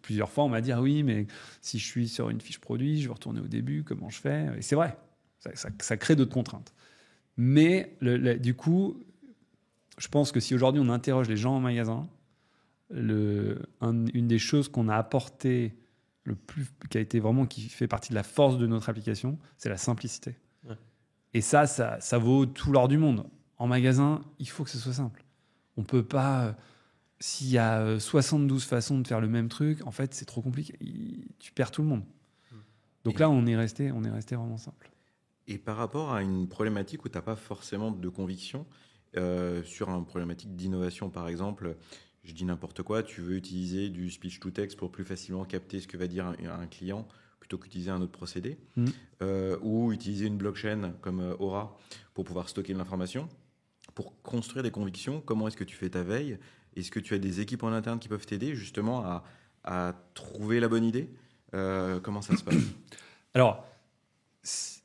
plusieurs fois, on m'a dit ah oui, mais si je suis sur une fiche produit, je vais retourner au début. Comment je fais? Et c'est vrai, ça crée d'autres contraintes. Mais du coup, je pense que si aujourd'hui on interroge les gens en magasin, une des choses qu'on a apporté le plus, qui fait partie de la force de notre application, c'est la simplicité. Ouais. Et ça vaut tout l'or du monde. En magasin, il faut que ce soit simple. On peut pas. S'il y a 72 façons de faire le même truc, en fait, c'est trop compliqué. Tu perds tout le monde. Donc là, on est resté vraiment simple. Et par rapport à une problématique où tu n'as pas forcément de conviction, sur une problématique d'innovation, par exemple, je dis n'importe quoi, tu veux utiliser du speech to text pour plus facilement capter ce que va dire un client plutôt qu'utiliser un autre procédé, ou utiliser une blockchain comme Aura pour pouvoir stocker de l'information. Pour construire des convictions, comment est-ce que tu fais ta veille? Est-ce que tu as des équipes en interne qui peuvent t'aider justement à trouver la bonne idée? Comment ça se passe? Alors,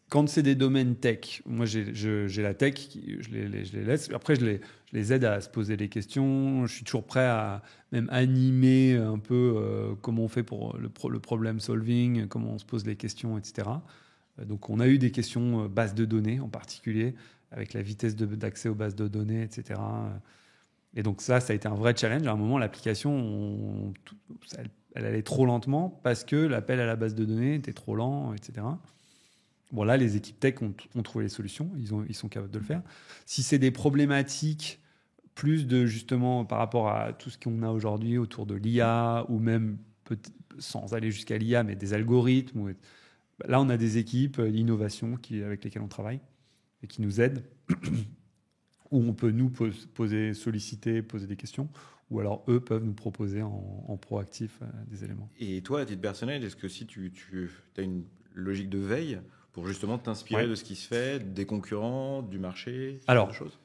quand c'est des domaines tech, moi j'ai la tech, je les laisse. Après, je les aide à se poser des questions. Je suis toujours prêt à même animer un peu comment on fait pour le problem solving, comment on se pose les questions, etc. Donc, on a eu des questions bases de données en particulier, avec la vitesse d'accès aux bases de données, etc. Et donc ça a été un vrai challenge. À un moment, l'application, elle allait trop lentement parce que l'appel à la base de données était trop lent, etc. Bon, là, les équipes tech ont trouvé les solutions. Ils sont capables de le faire. Si c'est des problématiques plus de justement par rapport à tout ce qu'on a aujourd'hui autour de l'IA, ou même sans aller jusqu'à l'IA, mais des algorithmes, là, on a des équipes d'innovation avec lesquelles on travaille et qui nous aident, où on peut nous solliciter, poser des questions, ou alors eux peuvent nous proposer en proactif des éléments. Et toi, à titre personnel, est-ce que si tu as une logique de veille pour justement t'inspirer de ce qui se fait, des concurrents, du marché, ce genre de choses?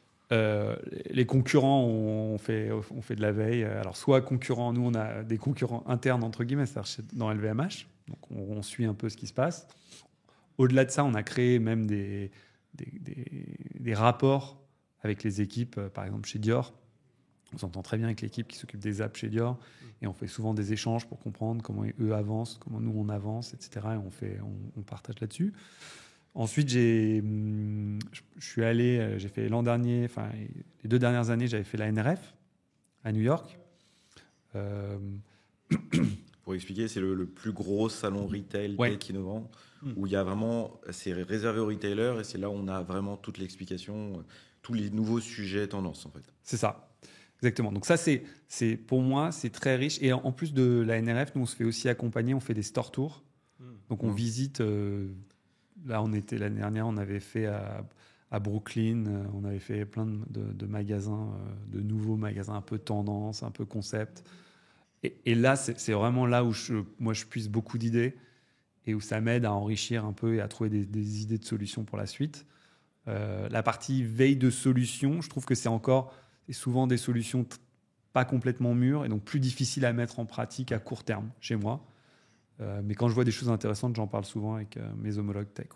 Les concurrents, on fait de la veille. Alors, soit concurrents, nous, on a des concurrents internes, entre guillemets, c'est-à-dire dans LVMH, donc on suit un peu ce qui se passe. Au-delà de ça, on a créé même des rapports avec les équipes, par exemple chez Dior. On s'entend très bien avec l'équipe qui s'occupe des apps chez Dior, et on fait souvent des échanges pour comprendre comment eux avancent, comment nous on avance, etc. Et on partage là-dessus. Ensuite, j'ai fait l'an dernier, enfin les 2 dernières années, j'avais fait la NRF à New York. Pour expliquer, c'est le plus gros salon retail tech innovant, où il y a vraiment, c'est réservé aux retailers, et c'est là où on a vraiment toute l'explication, tous les nouveaux sujets tendances en fait. C'est ça, exactement. Donc ça, c'est pour moi, c'est très riche. Et en plus de la NRF, nous on se fait aussi accompagner, on fait des store tours. Donc on visite. Là, l'année dernière, on avait fait à Brooklyn, on avait fait plein de magasins, de nouveaux magasins un peu tendance, un peu concept. Et là, c'est vraiment là où moi je puise beaucoup d'idées et où ça m'aide à enrichir un peu et à trouver des idées de solutions pour la suite. La partie veille de solutions, je trouve que c'est souvent des solutions pas complètement mûres et donc plus difficiles à mettre en pratique à court terme chez moi. Mais quand je vois des choses intéressantes, j'en parle souvent avec mes homologues tech.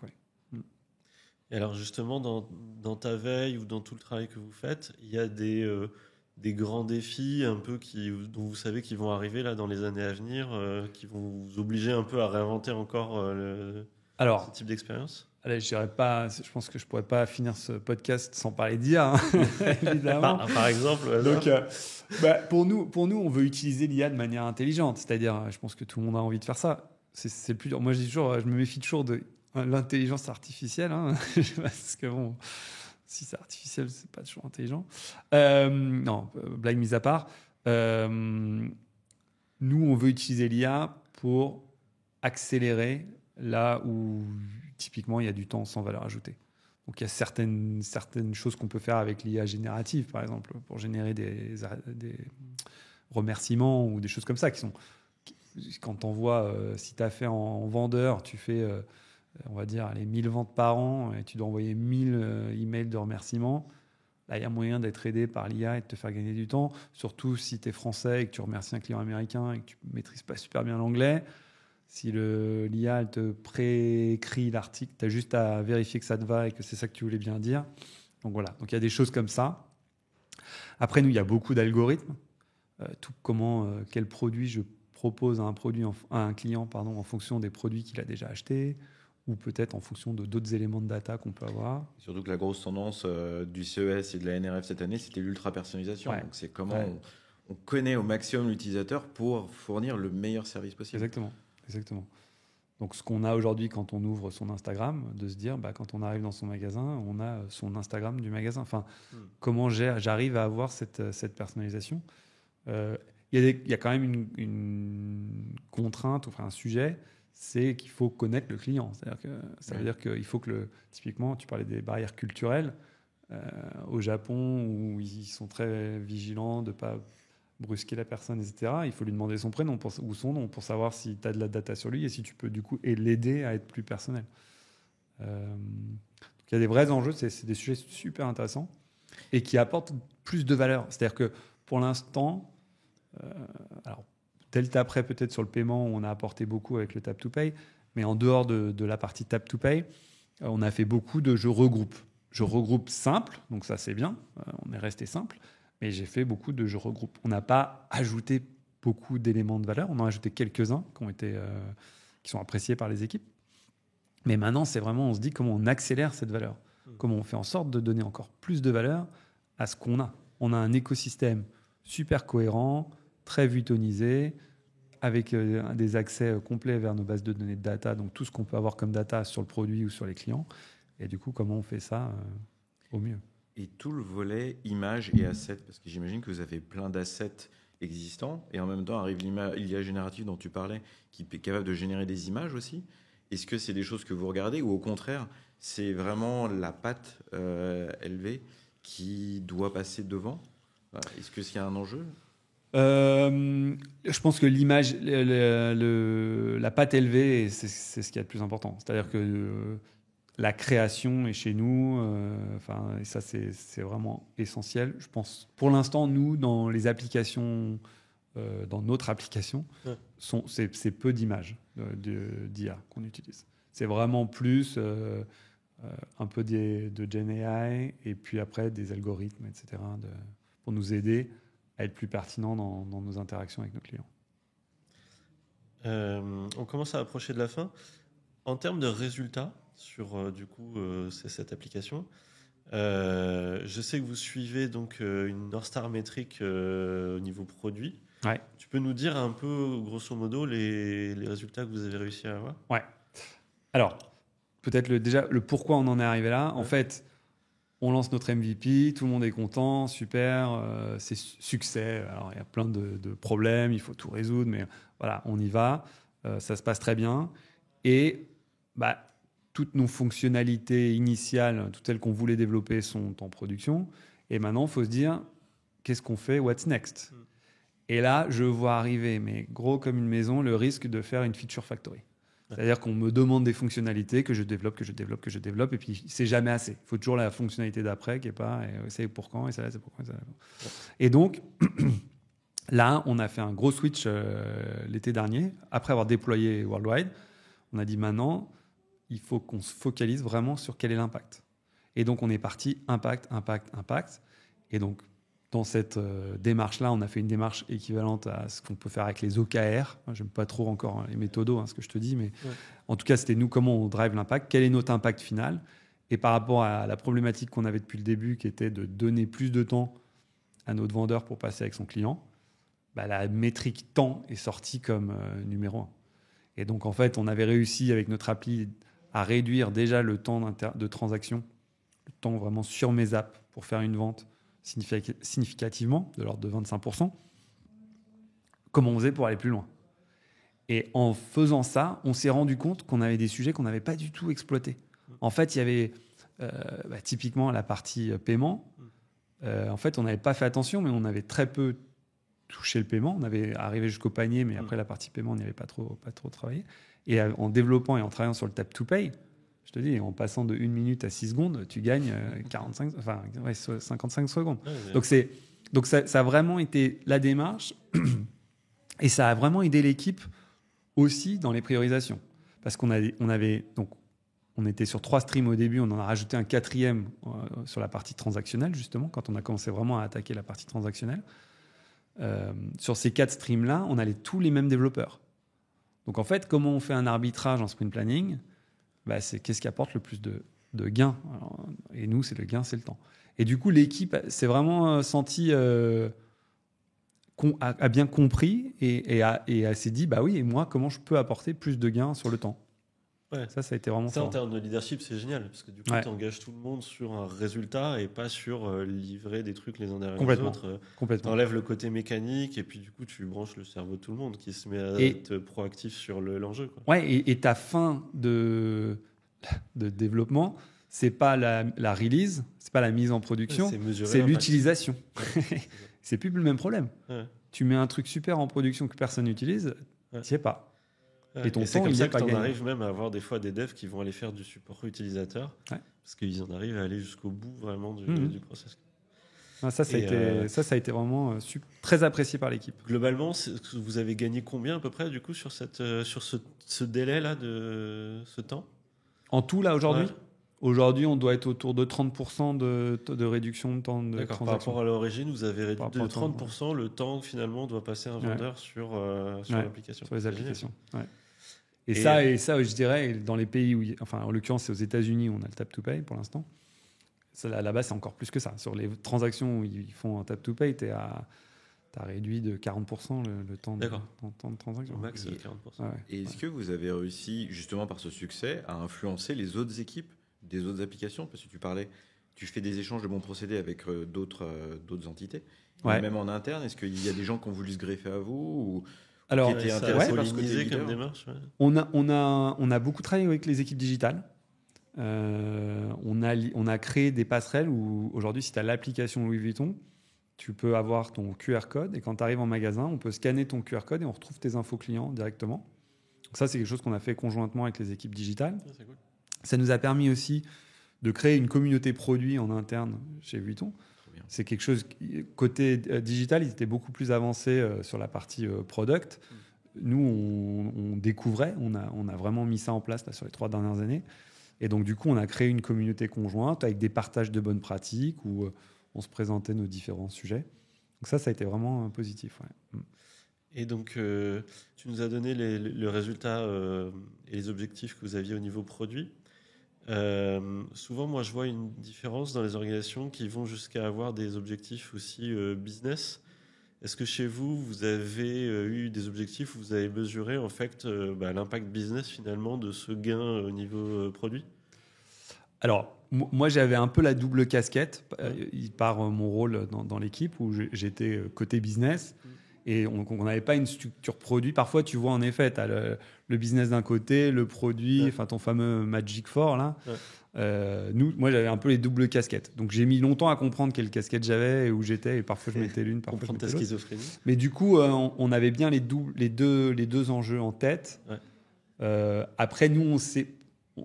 Et alors justement, dans ta veille ou dans tout le travail que vous faites, il y a des grands défis un peu dont vous savez qu'ils vont arriver là dans les années à venir, qui vont vous obliger un peu à réinventer encore ce type d'expérience? Allez, je pense que je pourrais pas finir ce podcast sans parler d'IA, évidemment. Par exemple. Donc, pour nous, on veut utiliser l'IA de manière intelligente. C'est-à-dire, je pense que tout le monde a envie de faire ça. C'est le plus dur. Moi, je me méfie toujours de l'intelligence artificielle, parce que bon, si c'est artificiel, c'est pas toujours intelligent. Non, blague mise à part. Nous, on veut utiliser l'IA pour accélérer là où typiquement il y a du temps sans valeur ajoutée. Donc il y a certaines choses qu'on peut faire avec l'IA générative, par exemple, pour générer des remerciements ou des choses comme ça quand on voit, si tu as fait en vendeur, tu fais on va dire 1000 ventes par an et tu dois envoyer 1000 emails de remerciements, là, il y a moyen d'être aidé par l'IA et de te faire gagner du temps, surtout si tu es français et que tu remercies un client américain et que tu ne maîtrises pas super bien l'anglais. Si l'IA te préécrit l'article, tu as juste à vérifier que ça te va et que c'est ça que tu voulais bien dire. Donc voilà, donc il y a des choses comme ça. Après, nous, il y a beaucoup d'algorithmes. Quel produit je propose à un client en fonction des produits qu'il a déjà achetés, ou peut-être en fonction d'autres éléments de data qu'on peut avoir. Surtout que la grosse tendance du CES et de la NRF cette année, c'était l'ultra-personnalisation. Ouais. Donc c'est comment on connaît au maximum l'utilisateur pour fournir le meilleur service possible. Exactement. Donc ce qu'on a aujourd'hui quand on ouvre son Instagram, de se dire, quand on arrive dans son magasin, on a son Instagram du magasin. Enfin, comment j'arrive à avoir cette personnalisation. Il y a quand même une contrainte, enfin un sujet, c'est qu'il faut connaître le client. C'est-à-dire que ça veut dire qu'il faut que typiquement, tu parlais des barrières culturelles. Au Japon, où ils sont très vigilants de ne pas brusquer la personne, etc., il faut lui demander son prénom ou son nom pour savoir si tu as de la data sur lui et si tu peux du coup l'aider à être plus personnel. Donc il y a des vrais enjeux, c'est des sujets super intéressants et qui apportent plus de valeur. C'est-à-dire que pour l'instant, alors Delta après peut-être sur le paiement, on a apporté beaucoup avec le Tap to Pay, mais en dehors de la partie Tap to Pay, on a fait beaucoup de jeux regroupe. Jeux regroupe simple, donc ça c'est bien, on est resté simple, mais j'ai fait beaucoup de jeux regroupe. On n'a pas ajouté beaucoup d'éléments de valeur, on en a ajouté quelques-uns qui sont appréciés par les équipes. Mais maintenant, c'est vraiment, on se dit comment on accélère cette valeur, comment on fait en sorte de donner encore plus de valeur à ce qu'on a. On a un écosystème super cohérent, très vutonisé, avec des accès complets vers nos bases de données de data, donc tout ce qu'on peut avoir comme data sur le produit ou sur les clients. Et du coup, comment on fait ça au mieux? Et tout le volet images et assets, parce que j'imagine que vous avez plein d'assets existants, et en même temps arrive l'IA générative dont tu parlais, qui est capable de générer des images aussi. Est-ce que c'est des choses que vous regardez, ou au contraire, c'est vraiment la patte élevée qui doit passer devant? Est-ce que c'est un enjeu? Je pense que l'image, la patte élevée, c'est ce qu'il y a de plus important. C'est-à-dire que la création est chez nous, et ça c'est vraiment essentiel. Je pense, pour l'instant, nous, dans les applications, dans notre application, c'est peu d'images d'IA qu'on utilise. C'est vraiment plus un peu de Gen AI et puis après des algorithmes, etc., pour nous aider à être plus pertinents dans nos interactions avec nos clients. On commence à approcher de la fin. En termes de résultats sur cette application, je sais que vous suivez donc une North Star métrique au niveau produit. Ouais. Tu peux nous dire un peu, grosso modo, les résultats que vous avez réussi à avoir? Ouais. Alors, peut-être déjà le pourquoi on en est arrivé là. En fait, on lance notre MVP, tout le monde est content, super, c'est succès. Alors, il y a plein de problèmes, il faut tout résoudre, mais voilà, on y va, ça se passe très bien. Et toutes nos fonctionnalités initiales, toutes celles qu'on voulait développer sont en production. Et maintenant, il faut se dire, qu'est-ce qu'on fait? What's next? Et là, je vois arriver, mais gros comme une maison, le risque de faire une feature factory. C'est-à-dire qu'on me demande des fonctionnalités que je développe, et puis c'est jamais assez. Il faut toujours la fonctionnalité d'après qui est pas, et c'est pour quand, et ça c'est pour quand. Et donc, là, on a fait un gros switch l'été dernier, après avoir déployé Worldwide. On a dit maintenant, il faut qu'on se focalise vraiment sur quel est l'impact. Et donc, on est parti impact. Et donc, dans cette démarche-là, on a fait une démarche équivalente à ce qu'on peut faire avec les OKR. Je n'aime pas trop encore les méthodos, ce que je te dis, mais en tout cas, c'était nous, comment on drive l'impact, quel est notre impact final. Et par rapport à la problématique qu'on avait depuis le début, qui était de donner plus de temps à notre vendeur pour passer avec son client, la métrique temps est sortie comme numéro 1. Et donc, en fait, on avait réussi avec notre appli à réduire déjà le temps de transaction, le temps vraiment sur mes apps pour faire une vente significativement, de l'ordre de 25%. Comment on faisait pour aller plus loin? Et en faisant ça, on s'est rendu compte qu'on avait des sujets qu'on n'avait pas du tout exploités. En fait, il y avait typiquement la partie paiement. En fait, on n'avait pas fait attention, mais on avait très peu touché le paiement. On avait arrivé jusqu'au panier, mais après la partie paiement, on n'y avait pas trop travaillé. Et en développant et en travaillant sur le Tap to Pay, Je te dis, en passant de 1 minute à 6 secondes, tu gagnes 55 secondes. Ouais, Donc ça a vraiment été la démarche et ça a vraiment aidé l'équipe aussi dans les priorisations. Parce qu'on était sur 3 streams au début, on en a rajouté un 4e sur la partie transactionnelle, justement, quand on a commencé vraiment à attaquer la partie transactionnelle. Sur ces 4 streams-là, on avait tous les mêmes développeurs. Donc en fait, comment on fait un arbitrage en sprint planning ? C'est qu'est-ce qui apporte le plus de gains. Et nous, c'est le gain, c'est le temps. Et du coup, l'équipe s'est vraiment sentie, a bien compris et s'est dit, oui, et moi, comment je peux apporter plus de gains sur le temps ? Ouais. Ça a été vraiment ça. En fort. termes de leadership, c'est génial, parce que du coup, tu engages tout le monde sur un résultat et pas sur livrer des trucs les uns derrière les autres. Complètement. Tu enlèves le côté mécanique et puis du coup, tu branches le cerveau de tout le monde qui se met à être proactif sur l'enjeu. Ouais, et ta fin de développement, c'est pas la release, c'est pas la mise en production, c'est l'utilisation. C'est plus le même problème. Ouais. Tu mets un truc super en production que personne n'utilise, tu n'y es pas. Ouais. Et c'est comme ça que tu en arrives même à avoir des fois des devs qui vont aller faire du support utilisateur parce qu'ils en arrivent à aller jusqu'au bout vraiment du process. Ça a été vraiment très apprécié par l'équipe. Globalement, vous avez gagné combien à peu près du coup sur ce délai-là de ce temps ? En tout, là, aujourd'hui ? Aujourd'hui, on doit être autour de 30% de réduction de temps de transaction. Par rapport à l'origine, vous avez réduit de 30% le temps que finalement doit passer un vendeur sur l'application. Sur les applications, Et ça, je dirais, dans les pays où... en l'occurrence, c'est aux États-Unis où on a le tap-to-pay pour l'instant. Ça, là-bas, c'est encore plus que ça. Sur les transactions où ils font un tap-to-pay, tu as réduit de 40% le temps de transaction. Au max, 40%. Et est-ce que vous avez réussi, justement par ce succès, à influencer les autres équipes des autres applications ? Parce que tu fais des échanges de bons procédés avec d'autres entités. Même en interne, est-ce qu'il y a des gens qui ont voulu se greffer à vous qui étaient intéressés par ce côté comme démarche. On a beaucoup travaillé avec les équipes digitales. On a créé des passerelles où aujourd'hui, si tu as l'application Louis Vuitton, tu peux avoir ton QR code et quand tu arrives en magasin, on peut scanner ton QR code et on retrouve tes infos clients directement. Donc ça, c'est quelque chose qu'on a fait conjointement avec les équipes digitales. C'est cool. Ça nous a permis aussi de créer une communauté produit en interne chez Vuitton. C'est quelque chose, côté digital, ils étaient beaucoup plus avancés sur la partie product. Nous, on découvrait, on a vraiment mis ça en place là, sur les 3 dernières années. Et donc, du coup, on a créé une communauté conjointe avec des partages de bonnes pratiques où on se présentait nos différents sujets. Donc ça a été vraiment positif. Et donc, tu nous as donné le résultat et les objectifs que vous aviez au niveau produit. Souvent, moi, je vois une différence dans les organisations qui vont jusqu'à avoir des objectifs aussi business. Est-ce que chez vous, vous avez eu des objectifs où vous avez mesuré en fait l'impact business finalement de ce gain au niveau produit ? Alors, moi, j'avais un peu la double casquette par mon rôle dans l'équipe où j'étais côté business. Et on n'avait pas une structure produit. Parfois, tu vois, en effet, tu as le business d'un côté, le produit, ton fameux Magic Four. Là. Moi, j'avais un peu les doubles casquettes. Donc, j'ai mis longtemps à comprendre quelle casquette j'avais et où j'étais. Et parfois, je mettais l'une, parfois, je mettais l'autre. Schizophrénie. Mais du coup, on avait bien les deux enjeux en tête. Après, nous,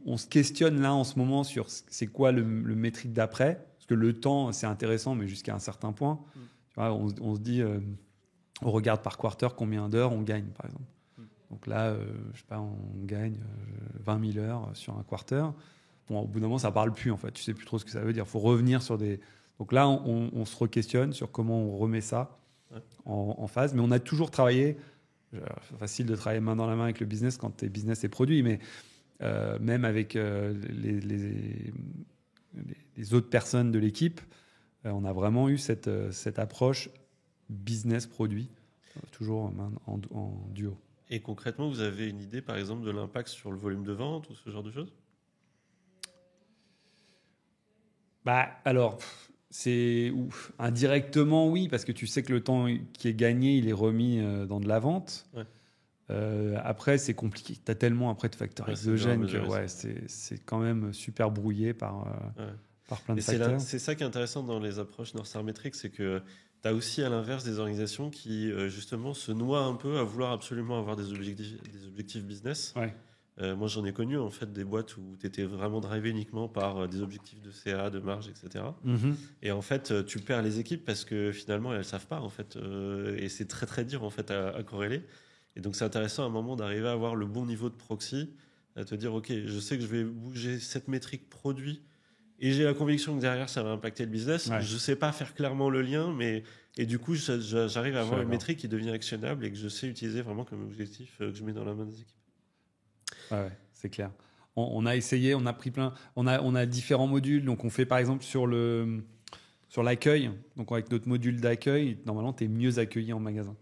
on se questionne là en ce moment sur c'est quoi le métrique d'après. Parce que le temps, c'est intéressant, mais jusqu'à un certain point. Tu vois, on se dit... on regarde par quarter combien d'heures on gagne, par exemple. Donc là, je sais pas, on gagne 20 000 heures sur un quarter. Bon, au bout d'un moment, ça parle plus, en fait. Tu sais plus trop ce que ça veut dire. Il faut revenir sur des... Donc là, on se re-questionne sur comment on remet ça en phase. Mais on a toujours travaillé... C'est facile de travailler main dans la main avec le business quand tes business est produit, mais même avec les autres personnes de l'équipe, on a vraiment eu cette approche business-produit, toujours en duo. Et concrètement, vous avez une idée, par exemple, de l'impact sur le volume de vente ou ce genre de choses ? Alors, indirectement, oui, parce que tu sais que le temps qui est gagné, il est remis dans de la vente. Après, c'est compliqué. Tu as tellement après de facteurs exogènes que c'est quand même super brouillé par plein de facteurs. C'est ça qui est intéressant dans les approches North Star Metrics, c'est que tu as aussi à l'inverse des organisations qui justement se noient un peu à vouloir absolument avoir des objectifs business. Moi, j'en ai connu en fait des boîtes où tu étais vraiment drivé uniquement par des objectifs de CA, de marge, etc. Et en fait, tu perds les équipes parce que finalement, elles savent pas en fait, et c'est très très dur en fait à corréler. Et donc, c'est intéressant à un moment d'arriver à avoir le bon niveau de proxy, à te dire, ok, je sais que je vais bouger cette métrique produit. Et j'ai la conviction que derrière, ça va impacter le business. Ouais. Je ne sais pas faire clairement le lien, mais et du coup, j'arrive à avoir une métrique qui devient actionnable et que je sais utiliser vraiment comme objectif que je mets dans la main des équipes. Ouais, c'est clair. On a essayé, on a pris plein. On a différents modules. Donc, on fait par exemple sur l'accueil. Donc, avec notre module d'accueil, normalement, tu es mieux accueilli en magasin.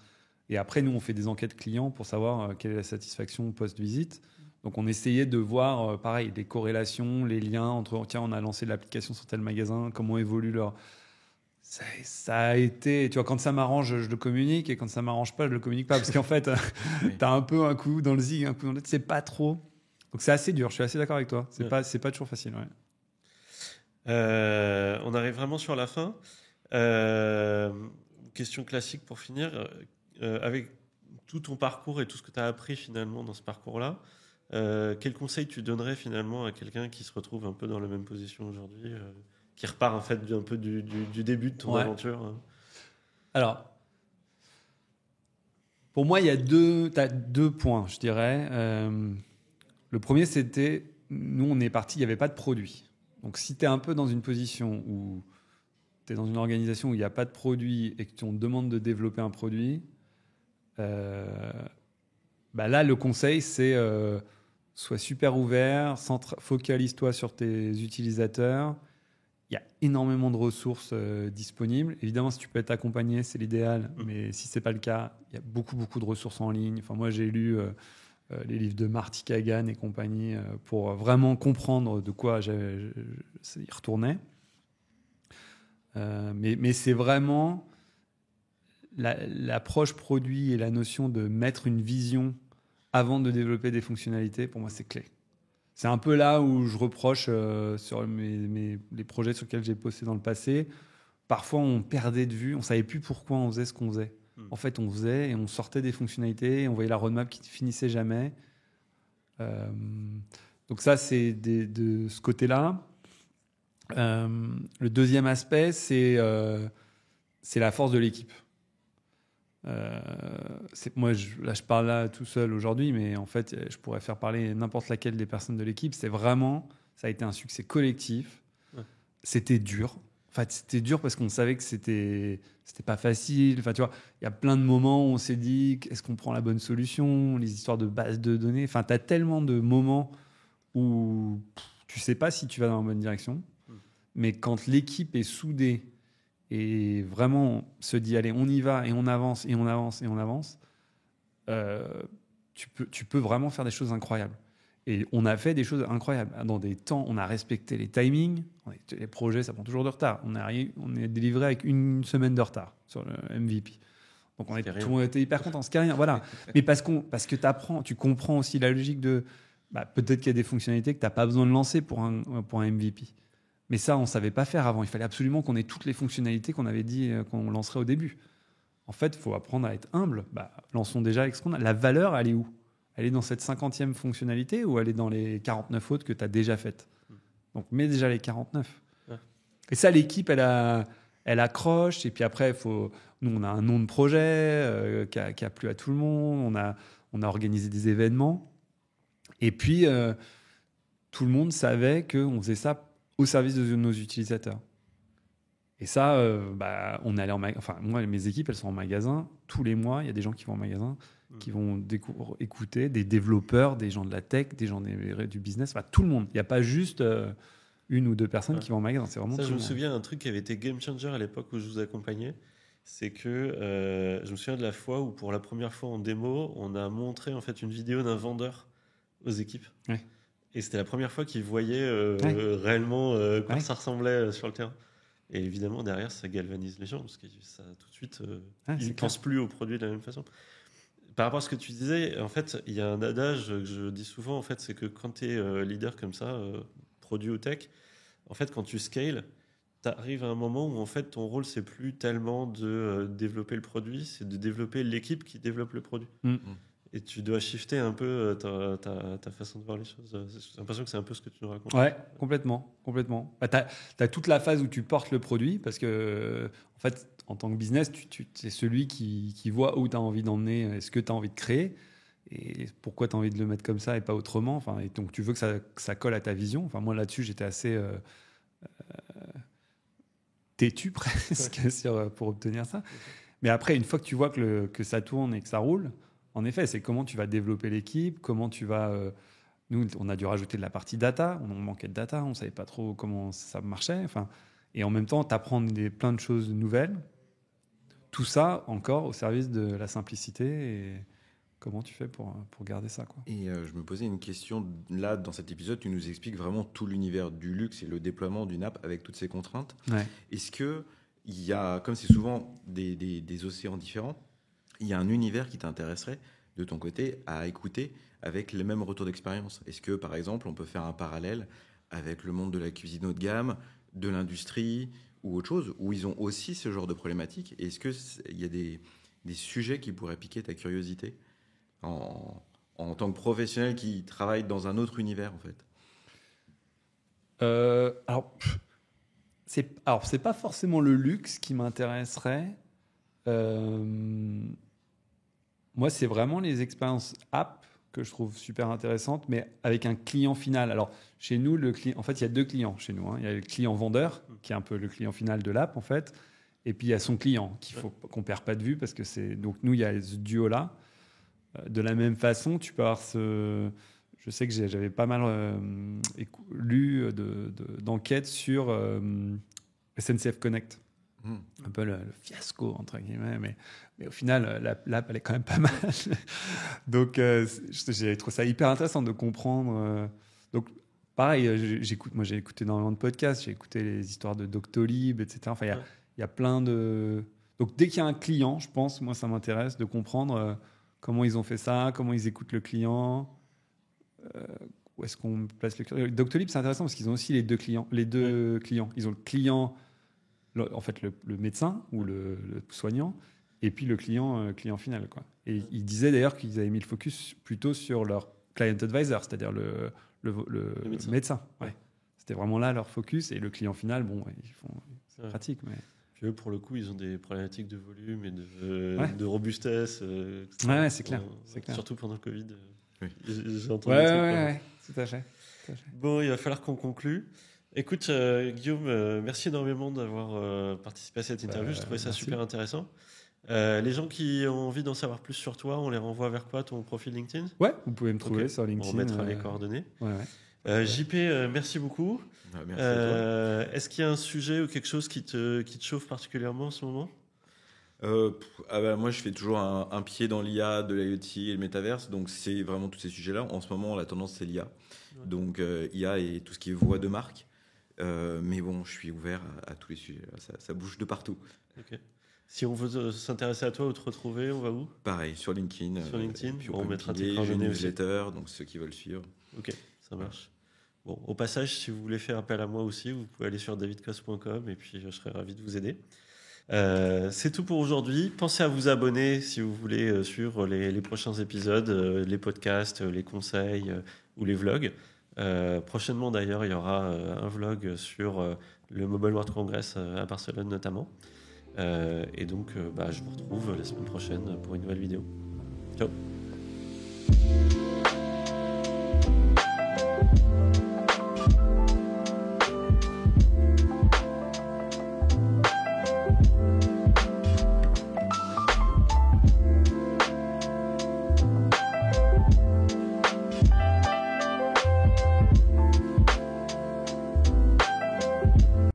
Et après, nous, on fait des enquêtes clients pour savoir quelle est la satisfaction post-visite. Donc, on essayait de voir, pareil, les corrélations, les liens entre, tiens, on a lancé l'application sur tel magasin, comment évolue leur. Ça a été, tu vois, quand ça m'arrange, je le communique, et quand ça m'arrange pas, je le communique pas. Parce qu'en fait, tu as un peu un coup dans le zig, un coup dans l'autre, c'est pas trop. Donc, c'est assez dur, je suis assez d'accord avec toi. C'est pas toujours facile. Ouais. On arrive vraiment sur la fin. Question classique pour finir. Avec tout ton parcours et tout ce que tu as appris finalement dans ce parcours-là, quel conseil tu donnerais finalement à quelqu'un qui se retrouve un peu dans la même position aujourd'hui, qui repart en fait un peu du début de ton aventure? Alors, pour moi, t'as deux points, je dirais. Le premier, c'était, nous, on est parti, il n'y avait pas de produit. Donc, si tu es un peu dans une position où tu es dans une organisation où il n'y a pas de produit et que tu te demande de développer un produit, là, le conseil, c'est sois super ouvert, focalise-toi sur tes utilisateurs. Il y a énormément de ressources disponibles. Évidemment, si tu peux être accompagné, c'est l'idéal. Mais si ce n'est pas le cas, il y a beaucoup, beaucoup de ressources en ligne. Enfin, moi, j'ai lu les livres de Marty Kagan et compagnie pour vraiment comprendre de quoi il retournait. Mais c'est vraiment l'approche produit et la notion de mettre une vision avant de développer des fonctionnalités. Pour moi, c'est clé. C'est un peu là où je reproche sur les projets sur lesquels j'ai bossé dans le passé. Parfois, on perdait de vue, on ne savait plus pourquoi on faisait ce qu'on faisait. En fait, on faisait et on sortait des fonctionnalités, et on voyait la roadmap qui ne finissait jamais. Donc ça, c'est de ce côté-là. Le deuxième aspect, c'est la force de l'équipe. Moi, je parle là tout seul aujourd'hui, mais en fait, je pourrais faire parler n'importe laquelle des personnes de l'équipe. Ça a été un succès collectif. Ouais. C'était dur. En fait, c'était dur parce qu'on savait que c'était pas facile. Enfin, tu vois, il y a plein de moments où on s'est dit, est-ce qu'on prend la bonne solution? Les histoires de bases de données. Enfin, tu as tellement de moments où tu sais pas si tu vas dans la bonne direction. Mais quand l'équipe est soudée et vraiment se dit allez, on y va et on avance et on avance et on avance, tu peux vraiment faire des choses incroyables. Et on a fait des choses incroyables dans des temps. On a respecté les timings. Les projets, ça prend toujours de retard. On est délivré avec une semaine de retard sur le MVP. Donc tout le monde était hyper content. C'est rien, voilà. Mais parce que tu comprends aussi la logique de peut-être qu'il y a des fonctionnalités que tu n'as pas besoin de lancer pour un MVP. Mais ça, on ne savait pas faire avant. Il fallait absolument qu'on ait toutes les fonctionnalités qu'on avait dit qu'on lancerait au début. En fait, il faut apprendre à être humble. Lançons déjà avec ce qu'on a. La valeur, elle est où? Elle est dans cette 50e fonctionnalité ou elle est dans les 49 autres que tu as déjà faites? Donc, mets déjà les 49. Ouais. Et ça, l'équipe, elle accroche. Et puis après, nous, on a un nom de projet qui a plu à tout le monde. On a organisé des événements. Et puis, tout le monde savait qu'on faisait ça au service de nos utilisateurs. Et ça, on allait moi, mes équipes, elles sont en magasin. Tous les mois, il y a des gens qui vont en magasin, qui vont écouter, des développeurs, des gens de la tech, des gens du business, tout le monde. Il n'y a pas juste une ou deux personnes qui vont en magasin. C'est vraiment ça, tout je le me monde. souviens d'un truc qui avait été game changer à l'époque où je vous accompagnais. C'est que je me souviens de la fois où, pour la première fois en démo, on a montré en fait une vidéo d'un vendeur aux équipes. Ouais. Et c'était la première fois qu'ils voyaient réellement quoi ça ressemblait sur le terrain. Et évidemment, derrière, ça galvanise les gens, parce que ça, tout de suite, ils ne pensent plus au produit de la même façon. Par rapport à ce que tu disais, en fait, il y a un adage que je dis souvent, en fait, c'est que quand tu es leader comme ça, produit ou tech, en fait, quand tu scales, tu arrives à un moment où, en fait, ton rôle, c'est plus tellement de développer le produit, c'est de développer l'équipe qui développe le produit. et tu dois shifter un peu ta façon de voir les choses. J'ai l'impression que c'est un peu ce que tu nous racontes. Ouais, complètement. Bah, tu as toute la phase où tu portes le produit parce que, en fait, en tant que business, c'est celui qui voit où tu as envie d'emmener, ce que tu as envie de créer et pourquoi tu as envie de le mettre comme ça et pas autrement. Enfin, et donc, tu veux que ça colle à ta vision. Enfin, moi, là-dessus, j'étais assez têtu presque pour obtenir ça. Mais après, une fois que tu vois que ça tourne et que ça roule, en effet, c'est comment tu vas développer l'équipe, comment tu vas... nous, on a dû rajouter de la partie data, on manquait de data, on ne savait pas trop comment ça marchait. Enfin, et en même temps, tu apprends plein de choses nouvelles. Tout ça encore au service de la simplicité. Et comment tu fais pour garder ça, quoi. Et je me posais une question, là, dans cet épisode, tu nous expliques vraiment tout l'univers du luxe et le déploiement d'une app avec toutes ces contraintes. Ouais. Est-ce qu'il y a, comme c'est souvent des océans différents, il y a un univers qui t'intéresserait, de ton côté, à écouter avec les mêmes retours d'expérience? Est-ce que, par exemple, on peut faire un parallèle avec le monde de la cuisine haut de gamme, de l'industrie ou autre chose, où ils ont aussi ce genre de problématiques? Est-ce qu'il y a des sujets qui pourraient piquer ta curiosité en tant que professionnel qui travaille dans un autre univers, en fait? C'est pas forcément le luxe qui m'intéresserait. Moi, c'est vraiment les expériences app que je trouve super intéressantes, mais avec un client final. Alors, chez nous, en fait, il y a 2 clients chez nous. Il y a le client vendeur, qui est un peu le client final de l'app, en fait, et puis il y a son client, qu'on ne perd pas de vue, parce que c'est... Donc, nous, il y a ce duo-là. De la même façon, tu peux avoir ce... Je sais que j'avais pas mal lu d'enquêtes sur SNCF Connect. Un peu le fiasco, entre guillemets, mais au final, l'app, elle est quand même pas mal. Donc, j'ai trouvé ça hyper intéressant de comprendre. Donc, pareil, j'ai écouté énormément de podcasts, j'ai écouté les histoires de Doctolib, etc. Enfin, il y a plein de... Donc, dès qu'il y a un client, je pense, moi, ça m'intéresse de comprendre comment ils ont fait ça, comment ils écoutent le client, où est-ce qu'on place le client. Doctolib, c'est intéressant parce qu'ils ont aussi les deux clients. Ils ont le client... En fait, le médecin ou le soignant, et puis le client final, quoi. Et ils disaient d'ailleurs qu'ils avaient mis le focus plutôt sur leur client advisor, c'est-à-dire le médecin. Ouais. C'était vraiment là leur focus, et le client final, bon, c'est pratique. Mais... Puis eux, pour le coup, ils ont des problématiques de volume et de robustesse. Ouais, c'est clair. Surtout pendant le Covid. Oui. J'ai entendu des trucs. Ouais, tout à fait. Bon, il va falloir qu'on conclue. Écoute, Guillaume, merci énormément d'avoir participé à cette interview. Je trouvais ça super intéressant. Les gens qui ont envie d'en savoir plus sur toi, on les renvoie vers quoi? Ton profil LinkedIn? Ouais, vous pouvez me trouver sur LinkedIn. On mettra les coordonnées. Ouais. JP, merci beaucoup. Merci à toi. Est-ce qu'il y a un sujet ou quelque chose qui te chauffe particulièrement en ce moment? Moi, je fais toujours un pied dans l'IA, de l'IoT et le métaverse. Donc, c'est vraiment tous ces sujets-là. En ce moment, la tendance, c'est l'IA. Ouais. Donc, IA et tout ce qui est voix de marque. Mais bon, je suis ouvert à tous les sujets. Ça bouge de partout. Okay. Si on veut s'intéresser à toi ou te retrouver, on va où? Pareil, sur LinkedIn. Puis on mettra tes coordonnées aussi. Newsletter, donc ceux qui veulent suivre. Ok, ça marche. Bon, au passage, si vous voulez faire appel à moi aussi, vous pouvez aller sur davidcos.com et puis je serai ravi de vous aider. C'est tout pour aujourd'hui. Pensez à vous abonner si vous voulez suivre les prochains épisodes, les podcasts, les conseils ou les vlogs. Prochainement d'ailleurs, il y aura un vlog sur le Mobile World Congress à Barcelone notamment. Et donc, je vous retrouve la semaine prochaine pour une nouvelle vidéo. Ciao.